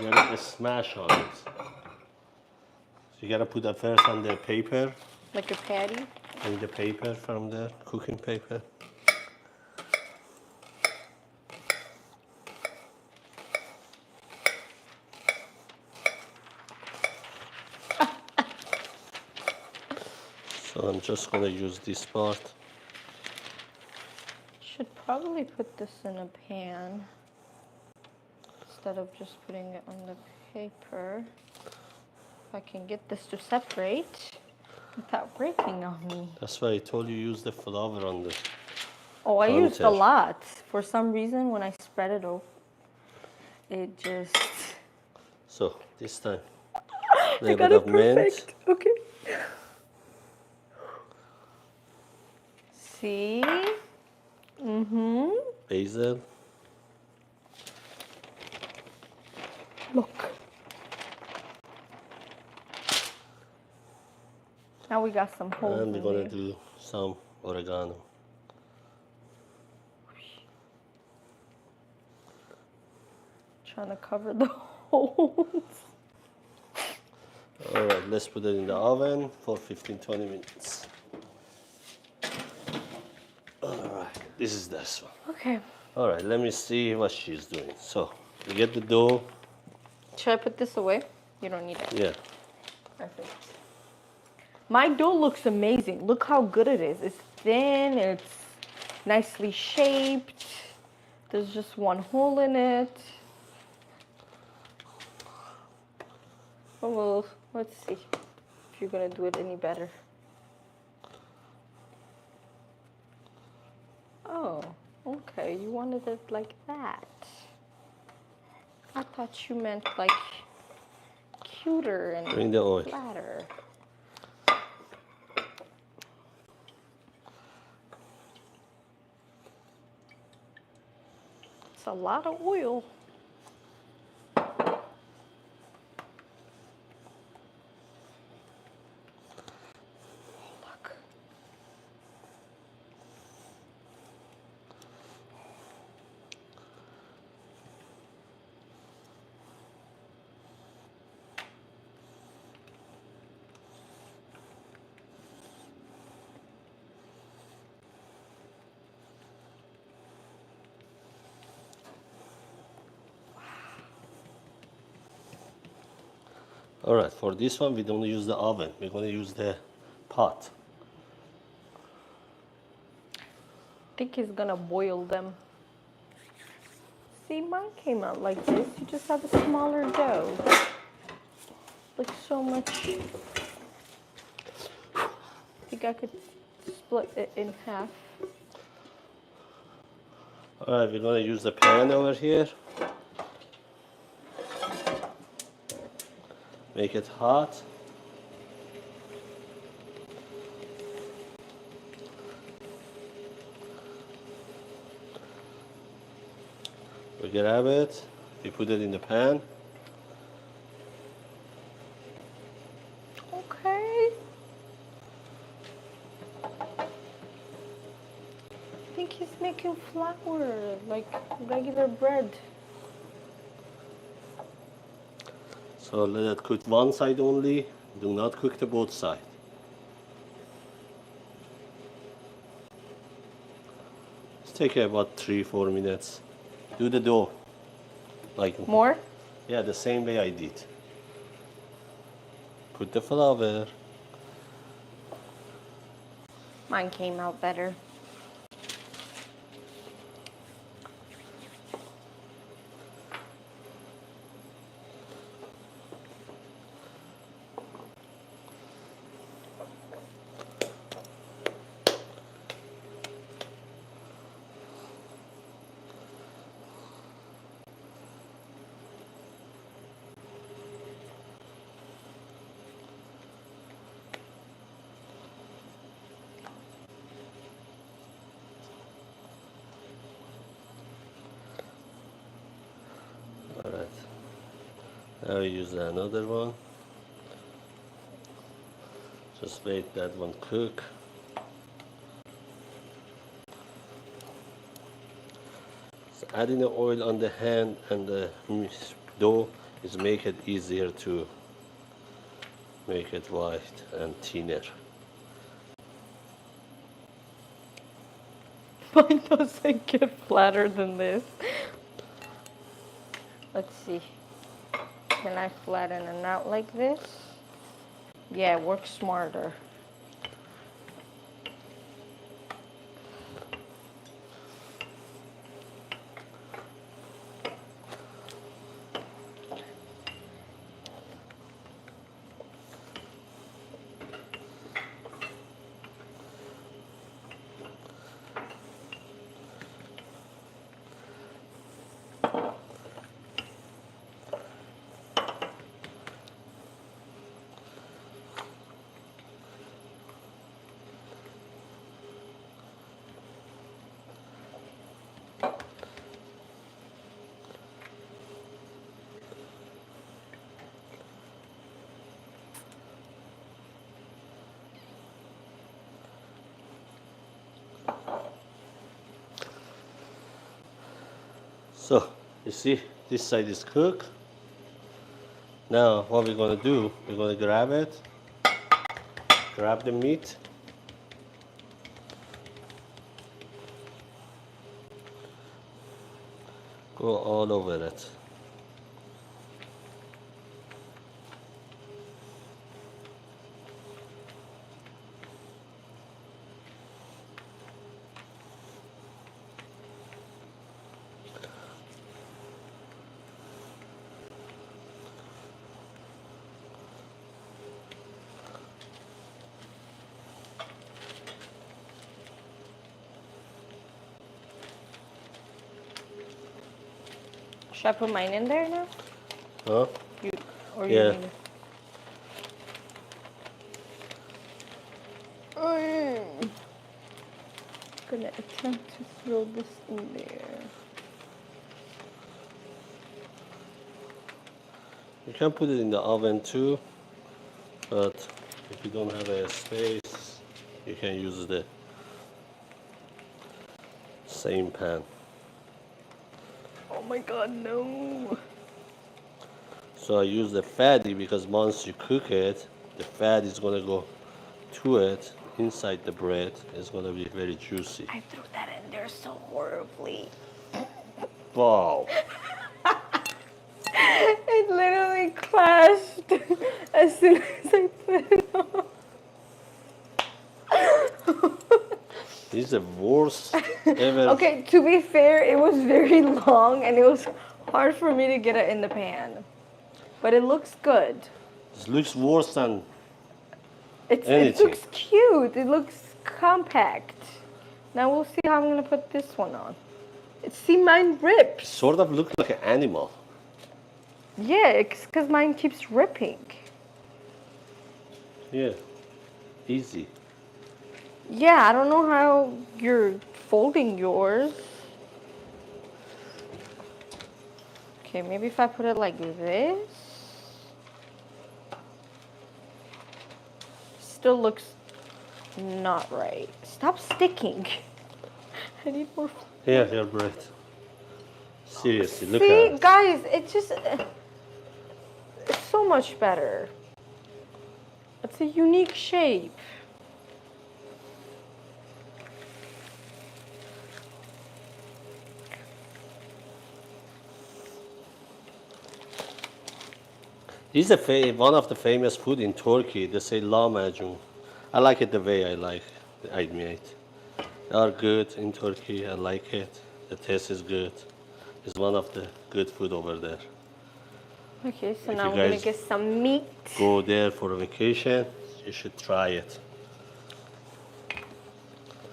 You gotta smash on it. So you gotta put that first on the paper, Like a patty? and the paper from the cooking paper. So I'm just gonna use this part. Should probably put this in a pan instead of just putting it on the paper. If I can get this to separate without breaking on me. That's why I told you use the flour on the. Oh, I used a Counter. lot. For some reason, when I spread it over, it just... So this time, a I little got bit it of mint. perfect. Okay. See? Mm-hmm. Basil. Look. Now we got some holes And we're in gonna there. do some oregano. Trying to cover the holes. All right, let's put it in the oven for 15-20 minutes. All right, this is this one. Okay. All right, let me see what she's doing. So you get the dough. Should I put this away? You don't need it. Yeah. Perfect. My dough looks amazing. Look how good it is. It's thin, it's nicely shaped. There's just one hole in it. Oh, well, let's see if you're gonna do it any better. Oh, okay, you wanted it like that. I thought you meant like cuter and Bring the oil. flatter. It's a lot of oil. Look. All right, for this one, we don't use the oven. We're going to use the pot. I think he's gonna boil them. See, mine came out like this. You just have a smaller dough. Looks so much. I think I could split it in half. All right, we're going to use the pan over here. Make it hot. We grab it, we put it in the pan. Okay. I think he's making flour, like regular bread. So let it cook one side only. Do not cook the both sides. It's take about 3-4 minutes. Do the dough. Like More? yeah, the same way I did. Put the flour. Mine came out better. All right. Now we use another one. Just wait that one cook. So adding the oil on the hand and the dough is make it easier to make it white and thinner. Mine doesn't get flatter than this. Let's see. Can I flatten it out like this? Yeah, it works smarter. So you see this side is cooked. Now what we're gonna do, we're gonna grab it, grab the meat, go all over it. Should I put mine in there now? Huh? You, or Yeah. you need I'm gonna attempt to throw this in there. You can put it in the oven too, but if you don't have a space, you can use the same pan. Oh my god, no. So I use the fatty because once you cook it, the fat is gonna go to it inside the bread. It's gonna be very juicy. I threw that in there so horribly. Wow. It literally clashed as soon as I put it on. This is the worst ever. Okay, to be fair, it was very long and it was hard for me to get it in the pan. But it looks good. This looks worse than It anything. looks cute. It looks compact. Now we'll see how I'm gonna put this one on. See, mine rips. Sort of look like an animal. Yeah, it's because mine keeps ripping. Yeah. Easy. Yeah, I don't know how you're folding yours. Okay, maybe if I put it like this. Still looks not right. Stop sticking. I need more. Yeah, your bread. Seriously, look See, at it. guys, it's just it's so much better. It's a unique shape. This is one of the famous food in Turkey. They say lahmacun. I like it the way I made. They are good in Turkey. I like it. The taste is good. It's one of the good food over there. Okay, so If now you I'm gonna guys get some meat. Go there for a vacation, you should try it.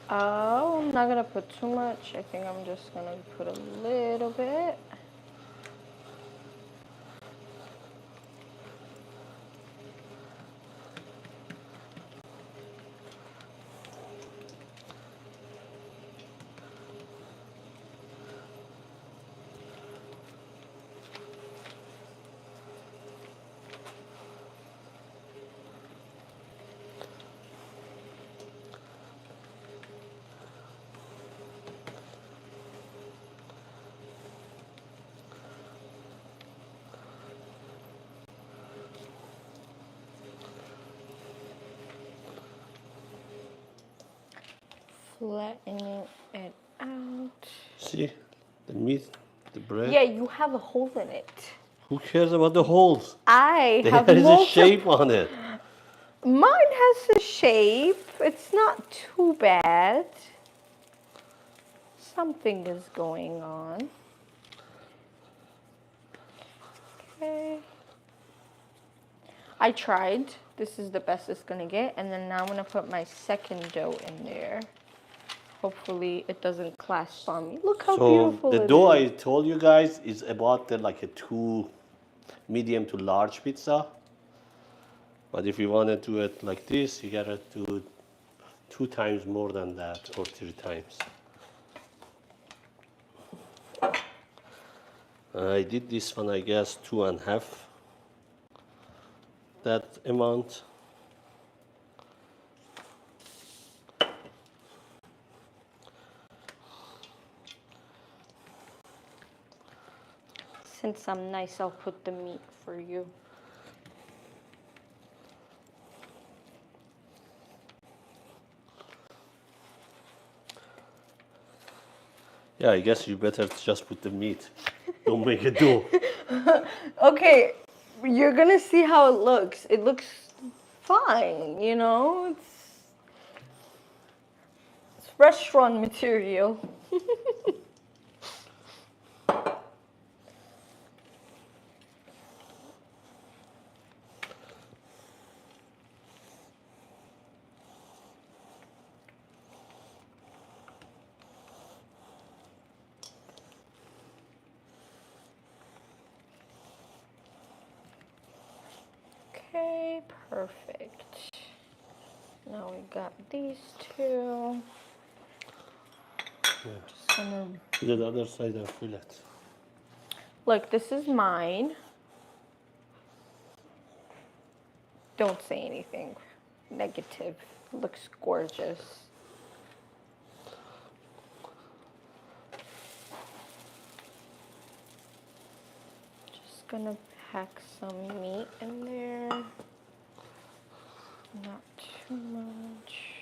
Oh, I'm not gonna put too much. I think I'm just gonna put a little bit. Flattening it out. See, the meat, the bread. Yeah, you have a hole in it. Who cares about the holes? I have There is a multiple. shape on it. Mine has a shape. It's not too bad. Something is going on. Okay. I tried. This is the best it's gonna get. And then now I'm gonna put my second dough in there. Hopefully it doesn't clasp on me. Look how So beautiful the it dough is. I told you guys is about like a 2 medium to large pizza. But if you want to do it like this, you gotta do 2 times more than that or 3 times. I did this one, I guess, 2.5 that amount. Since I'm nice, I'll put the meat for you. Yeah, I guess you better just put the meat. Don't make it dough. Okay, you're gonna see how it looks. It looks fine, you know? It's restaurant material. Perfect. Now we got these two. Just gonna To the other side and fill it. look. This is mine. Don't say anything negative. Looks gorgeous. Just gonna pack some meat in there. Not too much.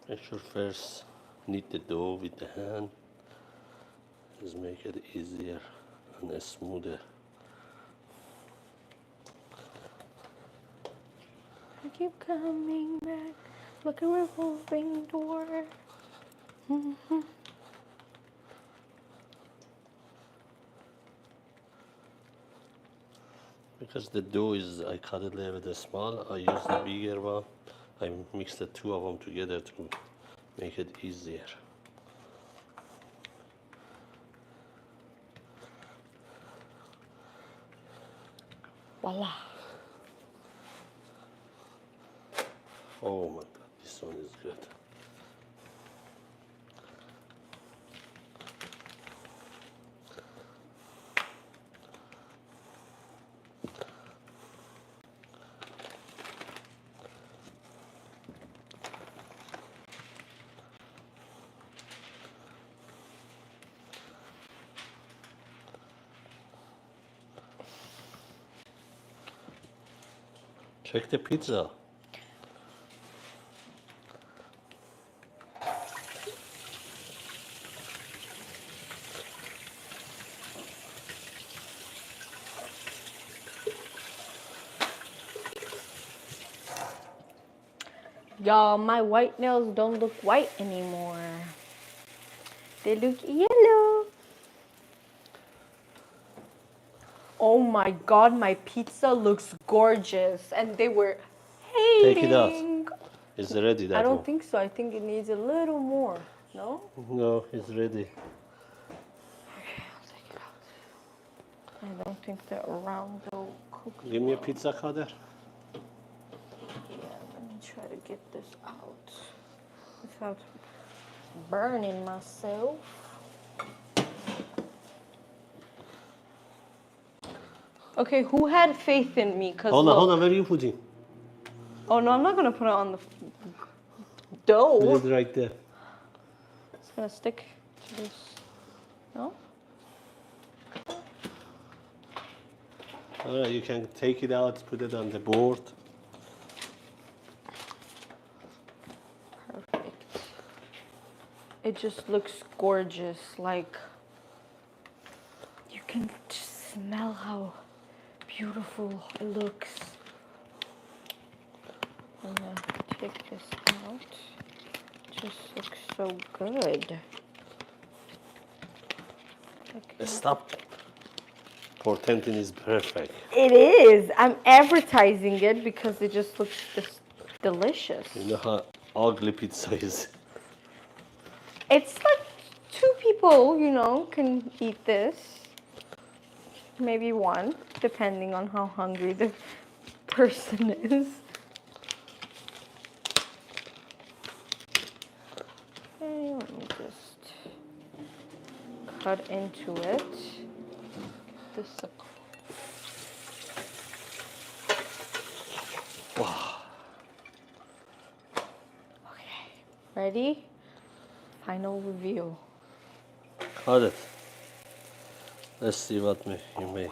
Make sure first knead the dough with the hand. Just make it easier and smoother. I keep coming back like a revolving door. Because the dough is, I cut it a little bit small, I use the bigger one. I mix the two of them together to make it easier. Voila. Oh my god, this one is good. Check the pizza. Y'all, my white nails don't look white anymore. They look yellow. Oh my god, my pizza looks gorgeous. And they were hating. Take it out. It's ready, that I don't one. think so. I think it needs a little more. No? No, it's ready. Okay, I'll take it out. I don't think the round will cook. Give me a pizza cutter. Yeah, let me try to get this out without burning myself. Okay, who had faith in me? Hold on, where are you putting? Oh no, I'm not gonna put it on the Put dough. it right there. It's gonna stick to this. No? Alright, you can take it out, put it on the board. Perfect. It just looks gorgeous. Like, you can just smell how beautiful it looks. I'm gonna take this out. It just looks so good. Okay. Stop. Portentin is perfect. It is. I'm advertising it because it just looks delicious. You know how ugly pizza is. It's like two people, you know, can eat this. Maybe one, depending on how hungry the person is. Okay, let me just cut into it. This. Wow. Okay, ready? Final review. Cut it. Let's see what you make.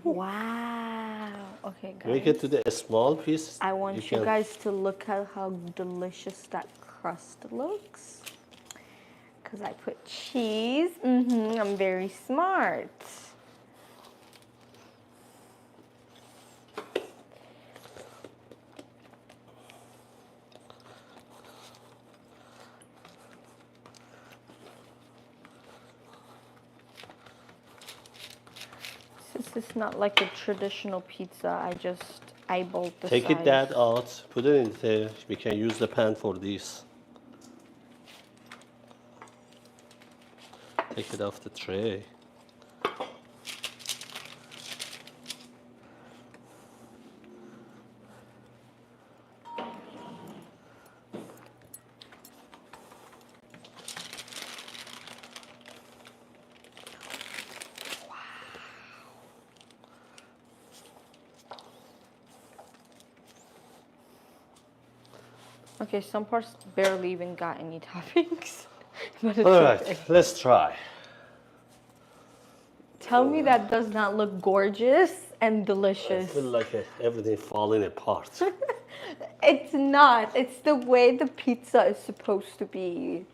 Wow. Okay, Make it guys. to the small piece. I want you can- guys to look at how delicious that crust looks. Because I put cheese. I'm very smart. This is not like a traditional pizza. I just eyeballed the Take size. it that out. Put it in there. We can use the pan for this. Take it off the tray. Okay, some parts barely even got any toppings. But it's All right, okay. let's try. Tell me that does not look gorgeous and I delicious. feel like everything falling apart. It's not. It's the way the pizza is supposed to be.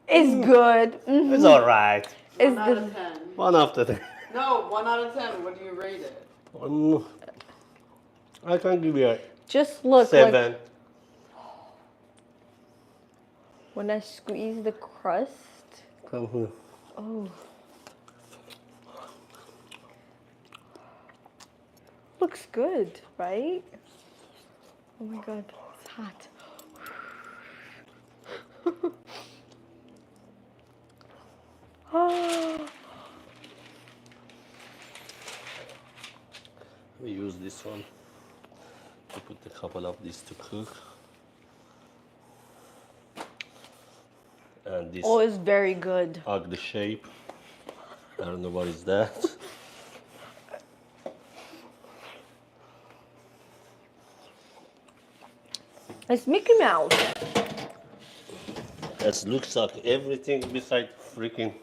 It's good. It's all right. Is 1 out the- of 10. One after the. No, 1 out of 10. What do you rate it? I can give you a Just look like 7. when I squeeze the crust. Come here. Oh. Looks good, right? Oh my god, it's hot. Oh. We use this one to put a couple of these to cook. And this Oh, it's very good. ugly shape. I don't know what is that. It's Mickey Mouse. It looks like everything beside freaking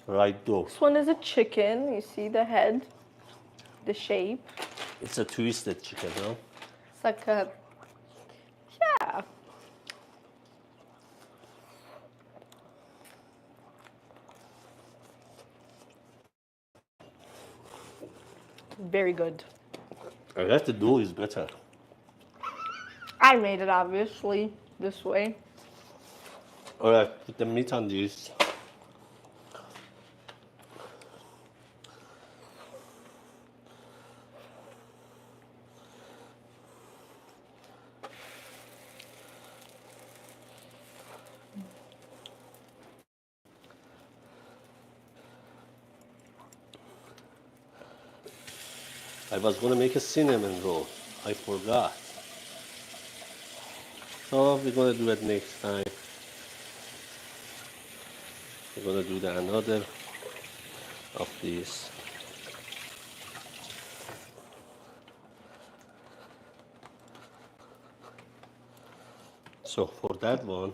right dough. This one is a chicken. You see the head, the shape. It's a twisted chicken, no? It's like a, yeah. Very good. I guess the dough is better. I made it obviously this way. All right, put the meat on this. I was gonna make a cinnamon roll. I forgot. So we're gonna do it next time. We're gonna do another of these. So for that one,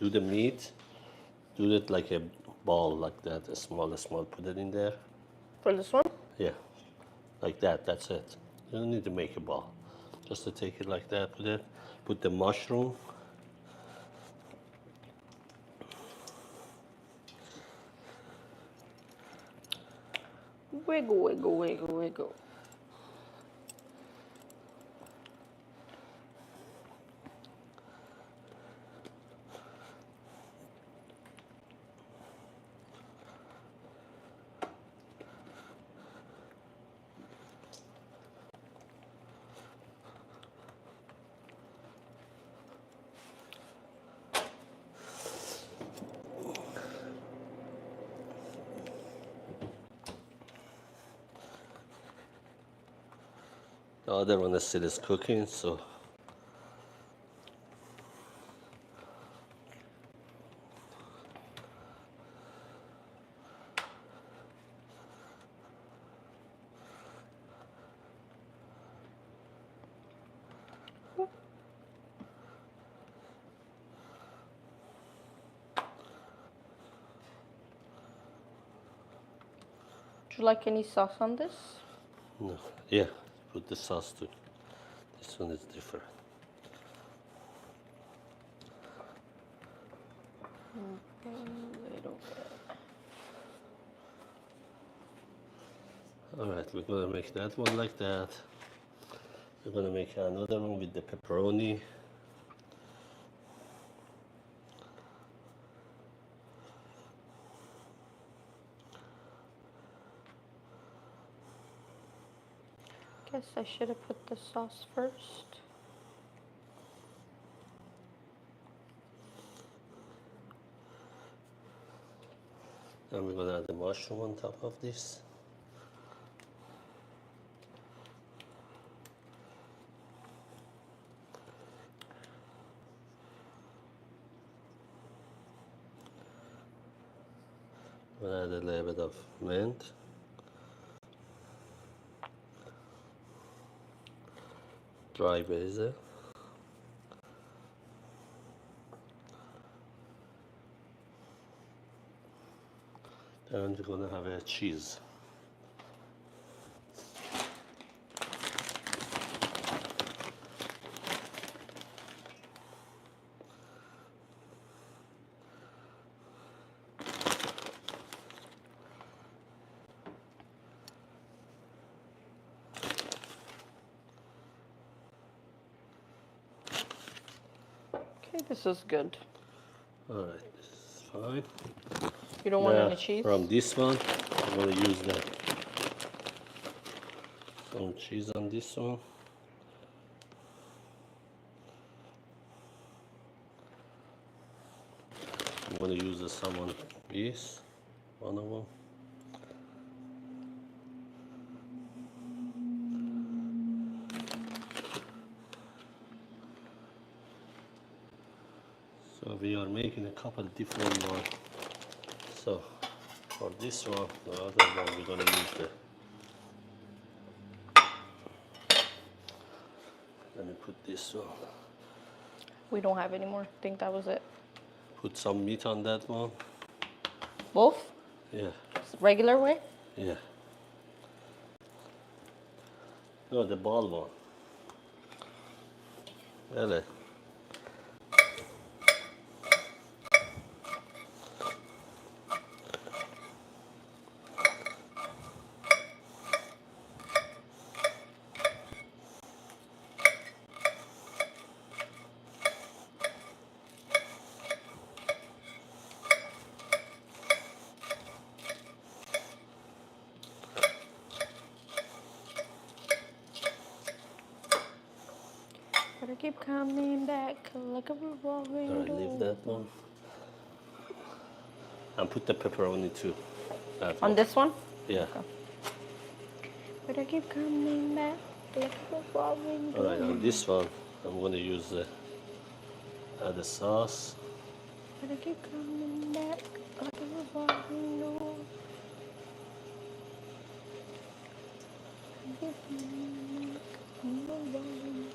do the meat, do it like a ball like that, a small, put it in there. For this one? Yeah, like that, that's it. You don't need to make a ball. Just to take it like that, put the mushroom. Wiggle, wiggle, wiggle, wiggle. The other one is still cooking, so Would you like any sauce on this? no. Yeah, put the sauce too. This one is different. A little bit. All right, we're gonna make that one like that. We're gonna make another one with the pepperoni. Guess I should have put the sauce first. And we're gonna add the mushroom on top of this. We'll add a little bit of mint. Dry basil. And we're gonna have a cheese. Okay, this is good. All right, this is fine. You don't want Now, any cheese? from this one, I'm gonna use some cheese on this one. I'm gonna use some on this, one of them. So we are making a couple different ones. So for this one, the other one, we're gonna use let me put this one. We don't have any more. I think that was it. Put some meat on that one. Both? Yeah, Regular way? yeah. No, the ball one. Really? But I keep coming back like a revolving All right, leave that one. And put the pepperoni too. That On one. this one? Yeah. Okay. But I keep coming back like a revolving All right, on this one, I'm gonna use add the sauce. But I keep coming back like a revolving door. I keep coming back like a revolving door.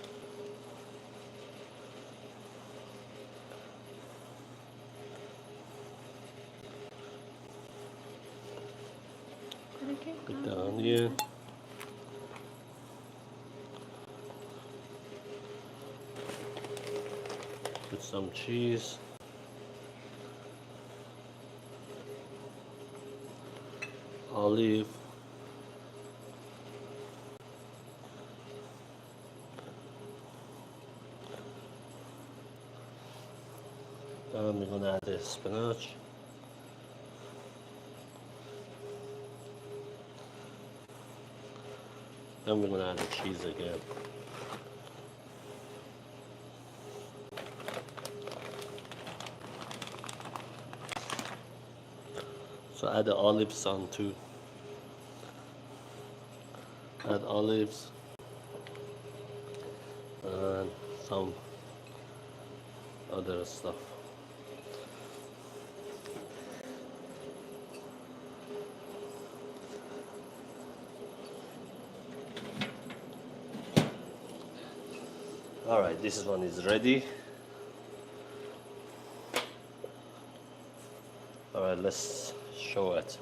But I keep Put the coming onion. Put some cheese. Olive. And we're gonna add the spinach. Then we're gonna add the cheese again. So add the olives on too. Add olives. some other stuff. All right, this one is ready. All right, let's show it.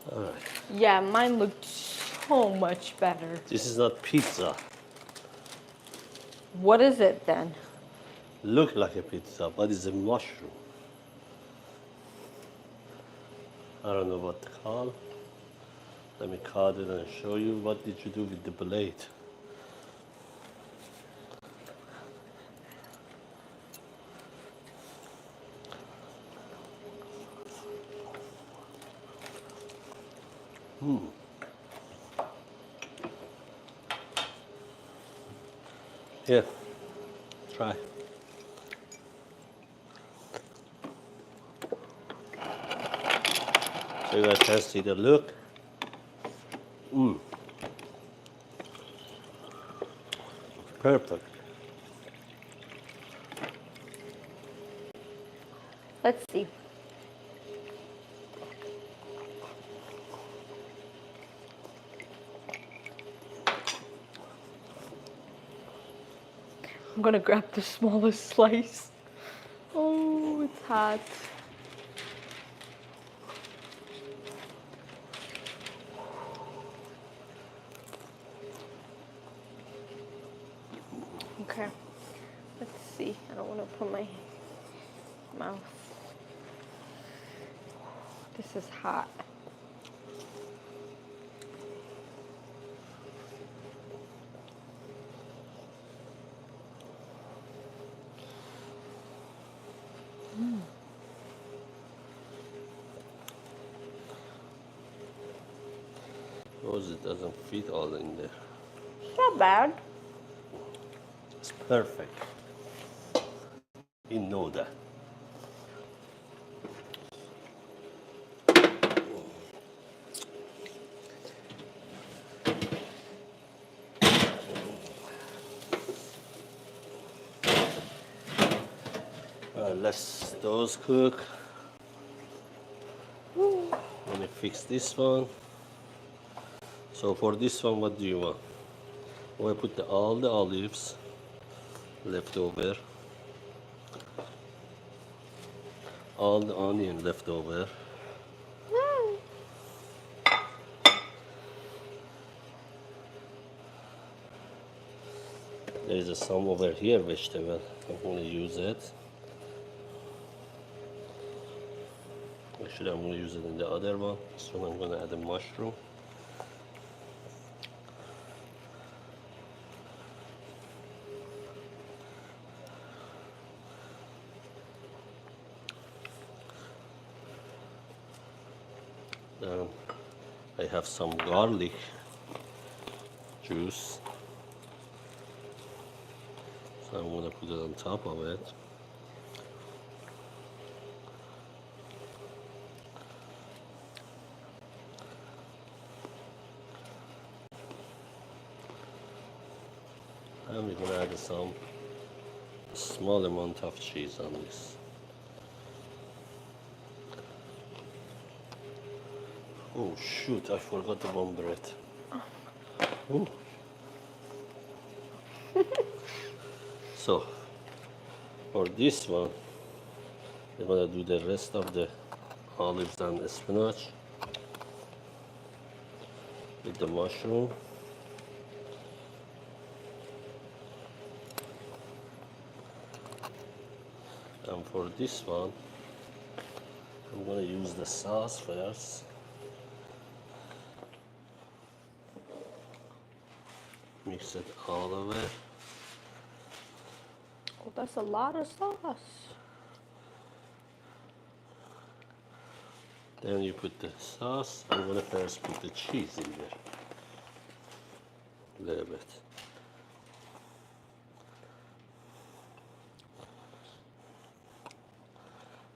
All right. Yeah, mine looked so much better. This is not pizza. What is it then? Look like a pizza, but it's a mushroom. I don't know what to call. Let me cut it and show you. What did you do with the blade? Here, try. So you guys can see the look. Perfect. Let's see. I'm gonna grab the smallest slice. Oh, it's hot. Okay, let's see. I don't want to put my mouth. This is hot. Suppose it doesn't fit all in there. It's not bad. It's perfect. You know that. Let's those cook. Let me fix this one. So for this one, what do you want? I put all the olives left over, all the onion left over. There is some over here vegetable. I'm going to use it. Actually, I'm going to use it in the other one. This one I'm going to add a mushroom. Then I have some garlic juice. So I'm going to put it on top of it. And we're going to add some small amount of cheese on this. Oh shoot, I forgot the one bread. Ooh. So, for this one, I'm going to do the rest of the olives and spinach with the mushroom. And for this one, I'm going to use the sauce first. Mix it all of it. Oh, that's a lot of sauce. Then you put the sauce. I'm gonna first put the cheese in there. A little bit.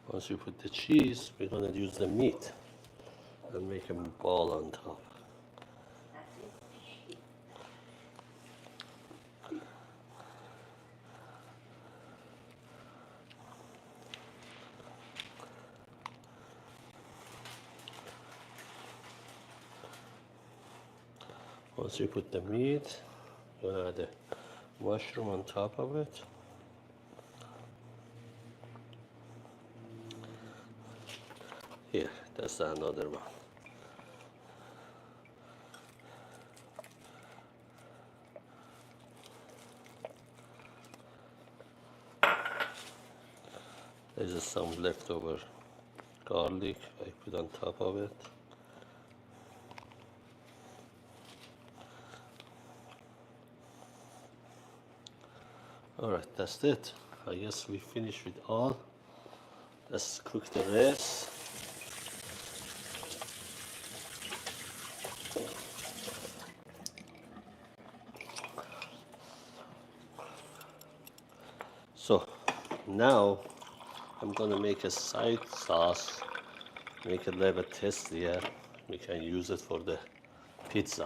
Once you put the cheese, we're gonna use the meat and make a ball on top. Once you put the meat, you're gonna add the mushroom on top of it. Here, that's another one. There's just some leftover garlic I put on top of it. Alright, that's it. I guess we finished with all. Let's cook the rest. So now I'm gonna make a side sauce, make it a little bit tastier. We can use it for the pizza.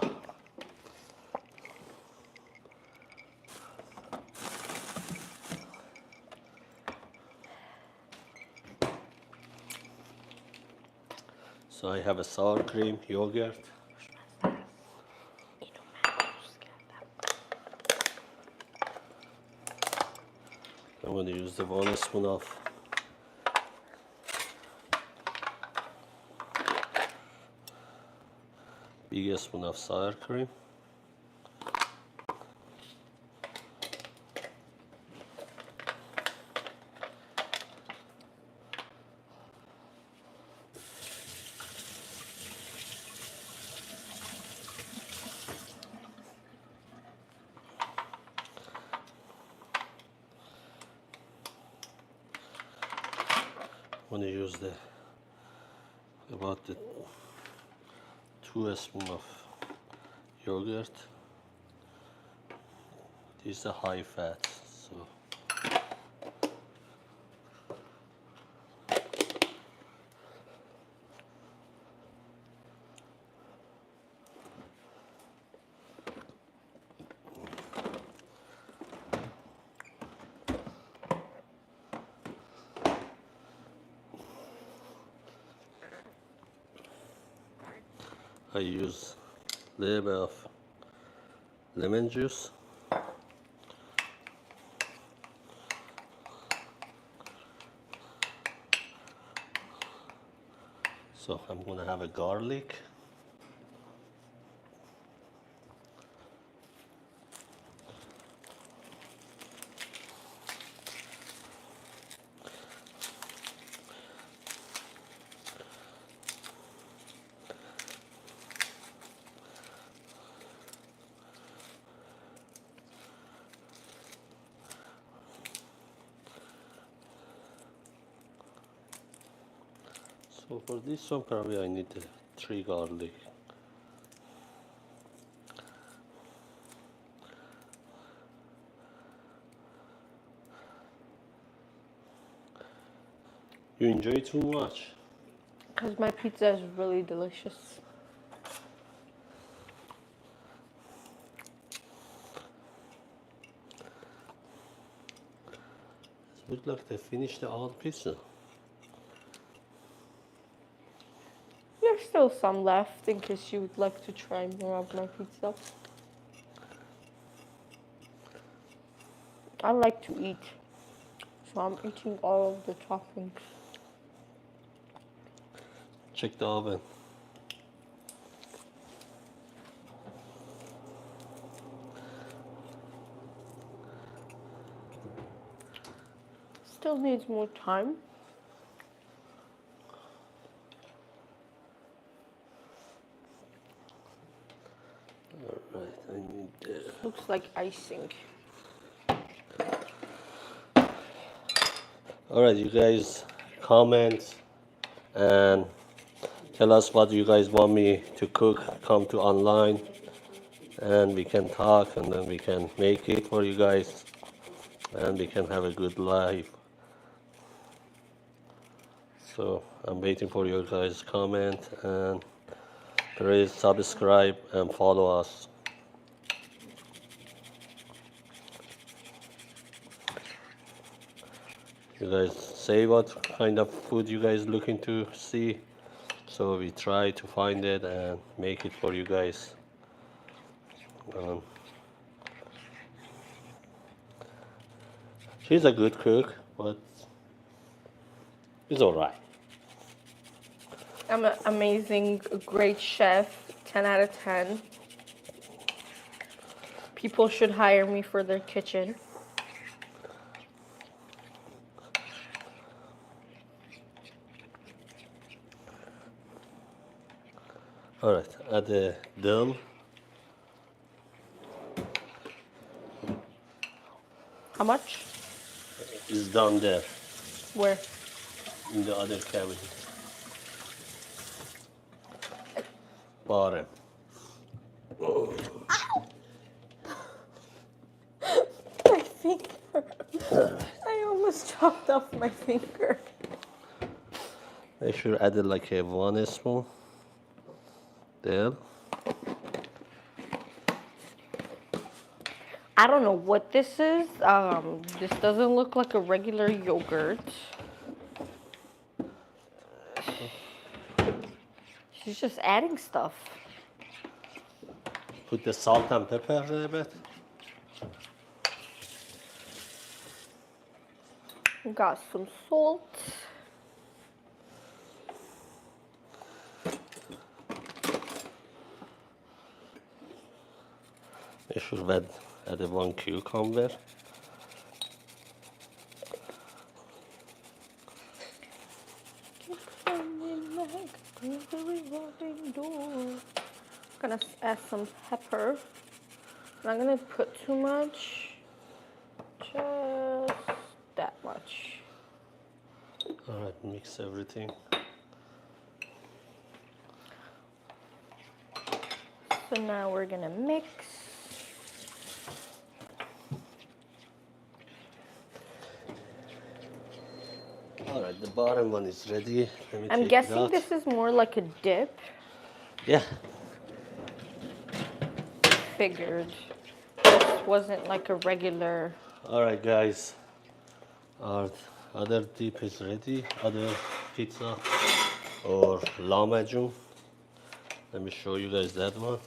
So I have a sour cream, yogurt. I'm going to use the 1 spoon of big spoon of sour cream. I'm going to use about the 2 spoons of yogurt. These are high fat, so I use a little bit of lemon juice. So I'm going to have a garlic. So for this one, probably I need 3 garlic. You enjoy too much. Because my pizza is really delicious. It looks like they finished the all pizza. There's still some left in case you would like to try more of my pizza. I like to eat, so I'm eating all of the toppings. Check the oven. Still needs more time. All right. I need Looks like icing. All right, you guys comment and tell us what you guys want me to cook. Come to online and we can talk and then we can make it for you guys and we can have a good life. So I'm waiting for your guys' comment and please subscribe and follow us. You guys say what kind of food you guys looking to see, so we try to find it and make it for you guys. Um, she's a good cook, but it's alright. I'm an amazing, great chef. 10 out of 10. People should hire me for their kitchen. Alright, add the dill. How much? Is done there Where? in the other cavity. Bottom. My finger. I almost chopped off my finger. Make sure add it like a 1 spoon. Dill. I don't know what this is. This doesn't look like a regular yogurt. She's just adding stuff. Put the salt and pepper a little bit. Got some salt. Make sure add 1 cucumber. Gonna add some pepper. I'm not gonna put too much. Just that much. Alright, mix everything. So now we're gonna mix. Alright, the bottom one is ready. Let me I'm take it guessing out. this is more like a dip. Yeah. Figured. This wasn't like a regular. Alright guys. Our other dip is ready. Other pizza or lamajun. Let me show you guys that one.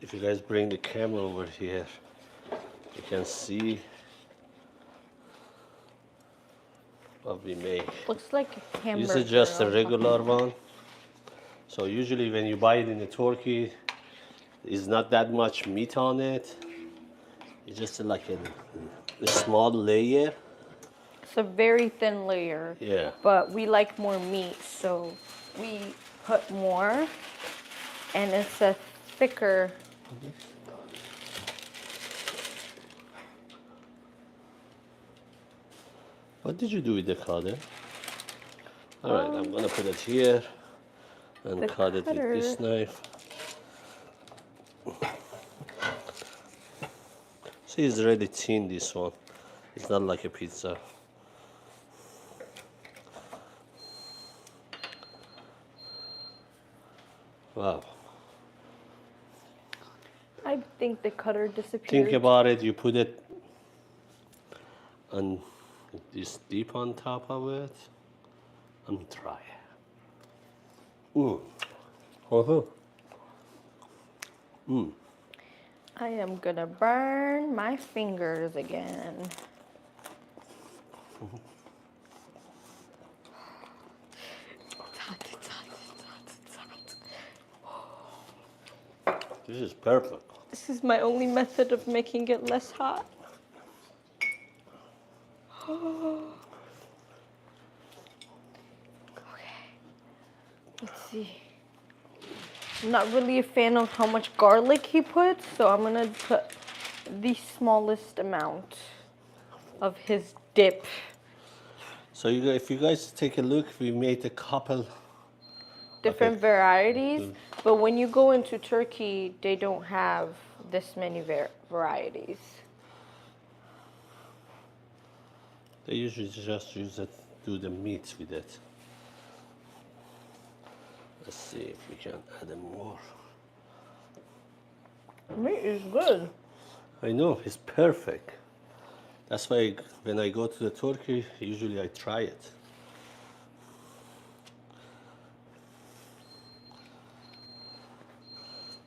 If you guys bring the camera over here, you can see what we make. Looks like a hamburger. This is just a on top. regular one. So usually when you buy it in the turkey, it's not that much meat on it. It's just like a small layer. It's a very thin layer. Yeah. But we like more meat, so we put more. And it's a thicker. What did you do with the cutter? All right, I'm gonna put it here and The cut it with this cutter. knife. See, it's really thin, this one. It's not like a pizza. Wow. I think the cutter disappeared. Think about it, you put it on this deep on top of it and try it. I am gonna burn my fingers again. This is perfect. This is my only method of making it less hot. Okay. Let's see. I'm not really a fan of how much garlic he puts, so I'm gonna put the smallest amount of his dip. So if you guys take a look, we made a couple. Different varieties, but when you go into Turkey, they don't have this many varieties. They usually just use it, do the meat with it. Let's see if we can add more. Meat is good. I know, it's perfect. That's why when I go to the Turkey, usually I try it.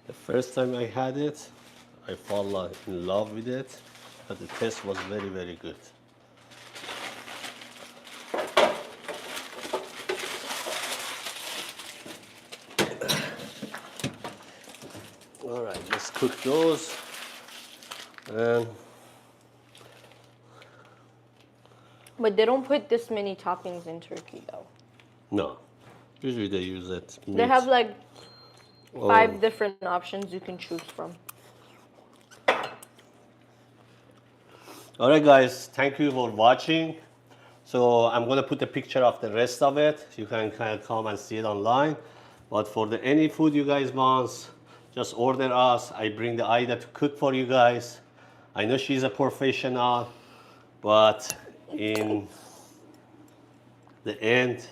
The first time I had it, I fell in love with it, but the taste was very, very good. All right, let's cook those. And But they don't put this many toppings in Turkey, though. no, usually they use it. They have like Oh. 5 different options you can choose from. All right, guys, thank you for watching. So I'm gonna put a picture of the rest of it. You can kind of come and see it online. But for any food you guys want, just order us. I bring the Aida to cook for you guys. I know she's a professional, but in the end,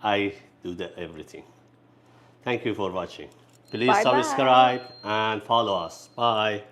I do everything. Thank you for watching. Please Bye-bye. subscribe and follow us. Bye.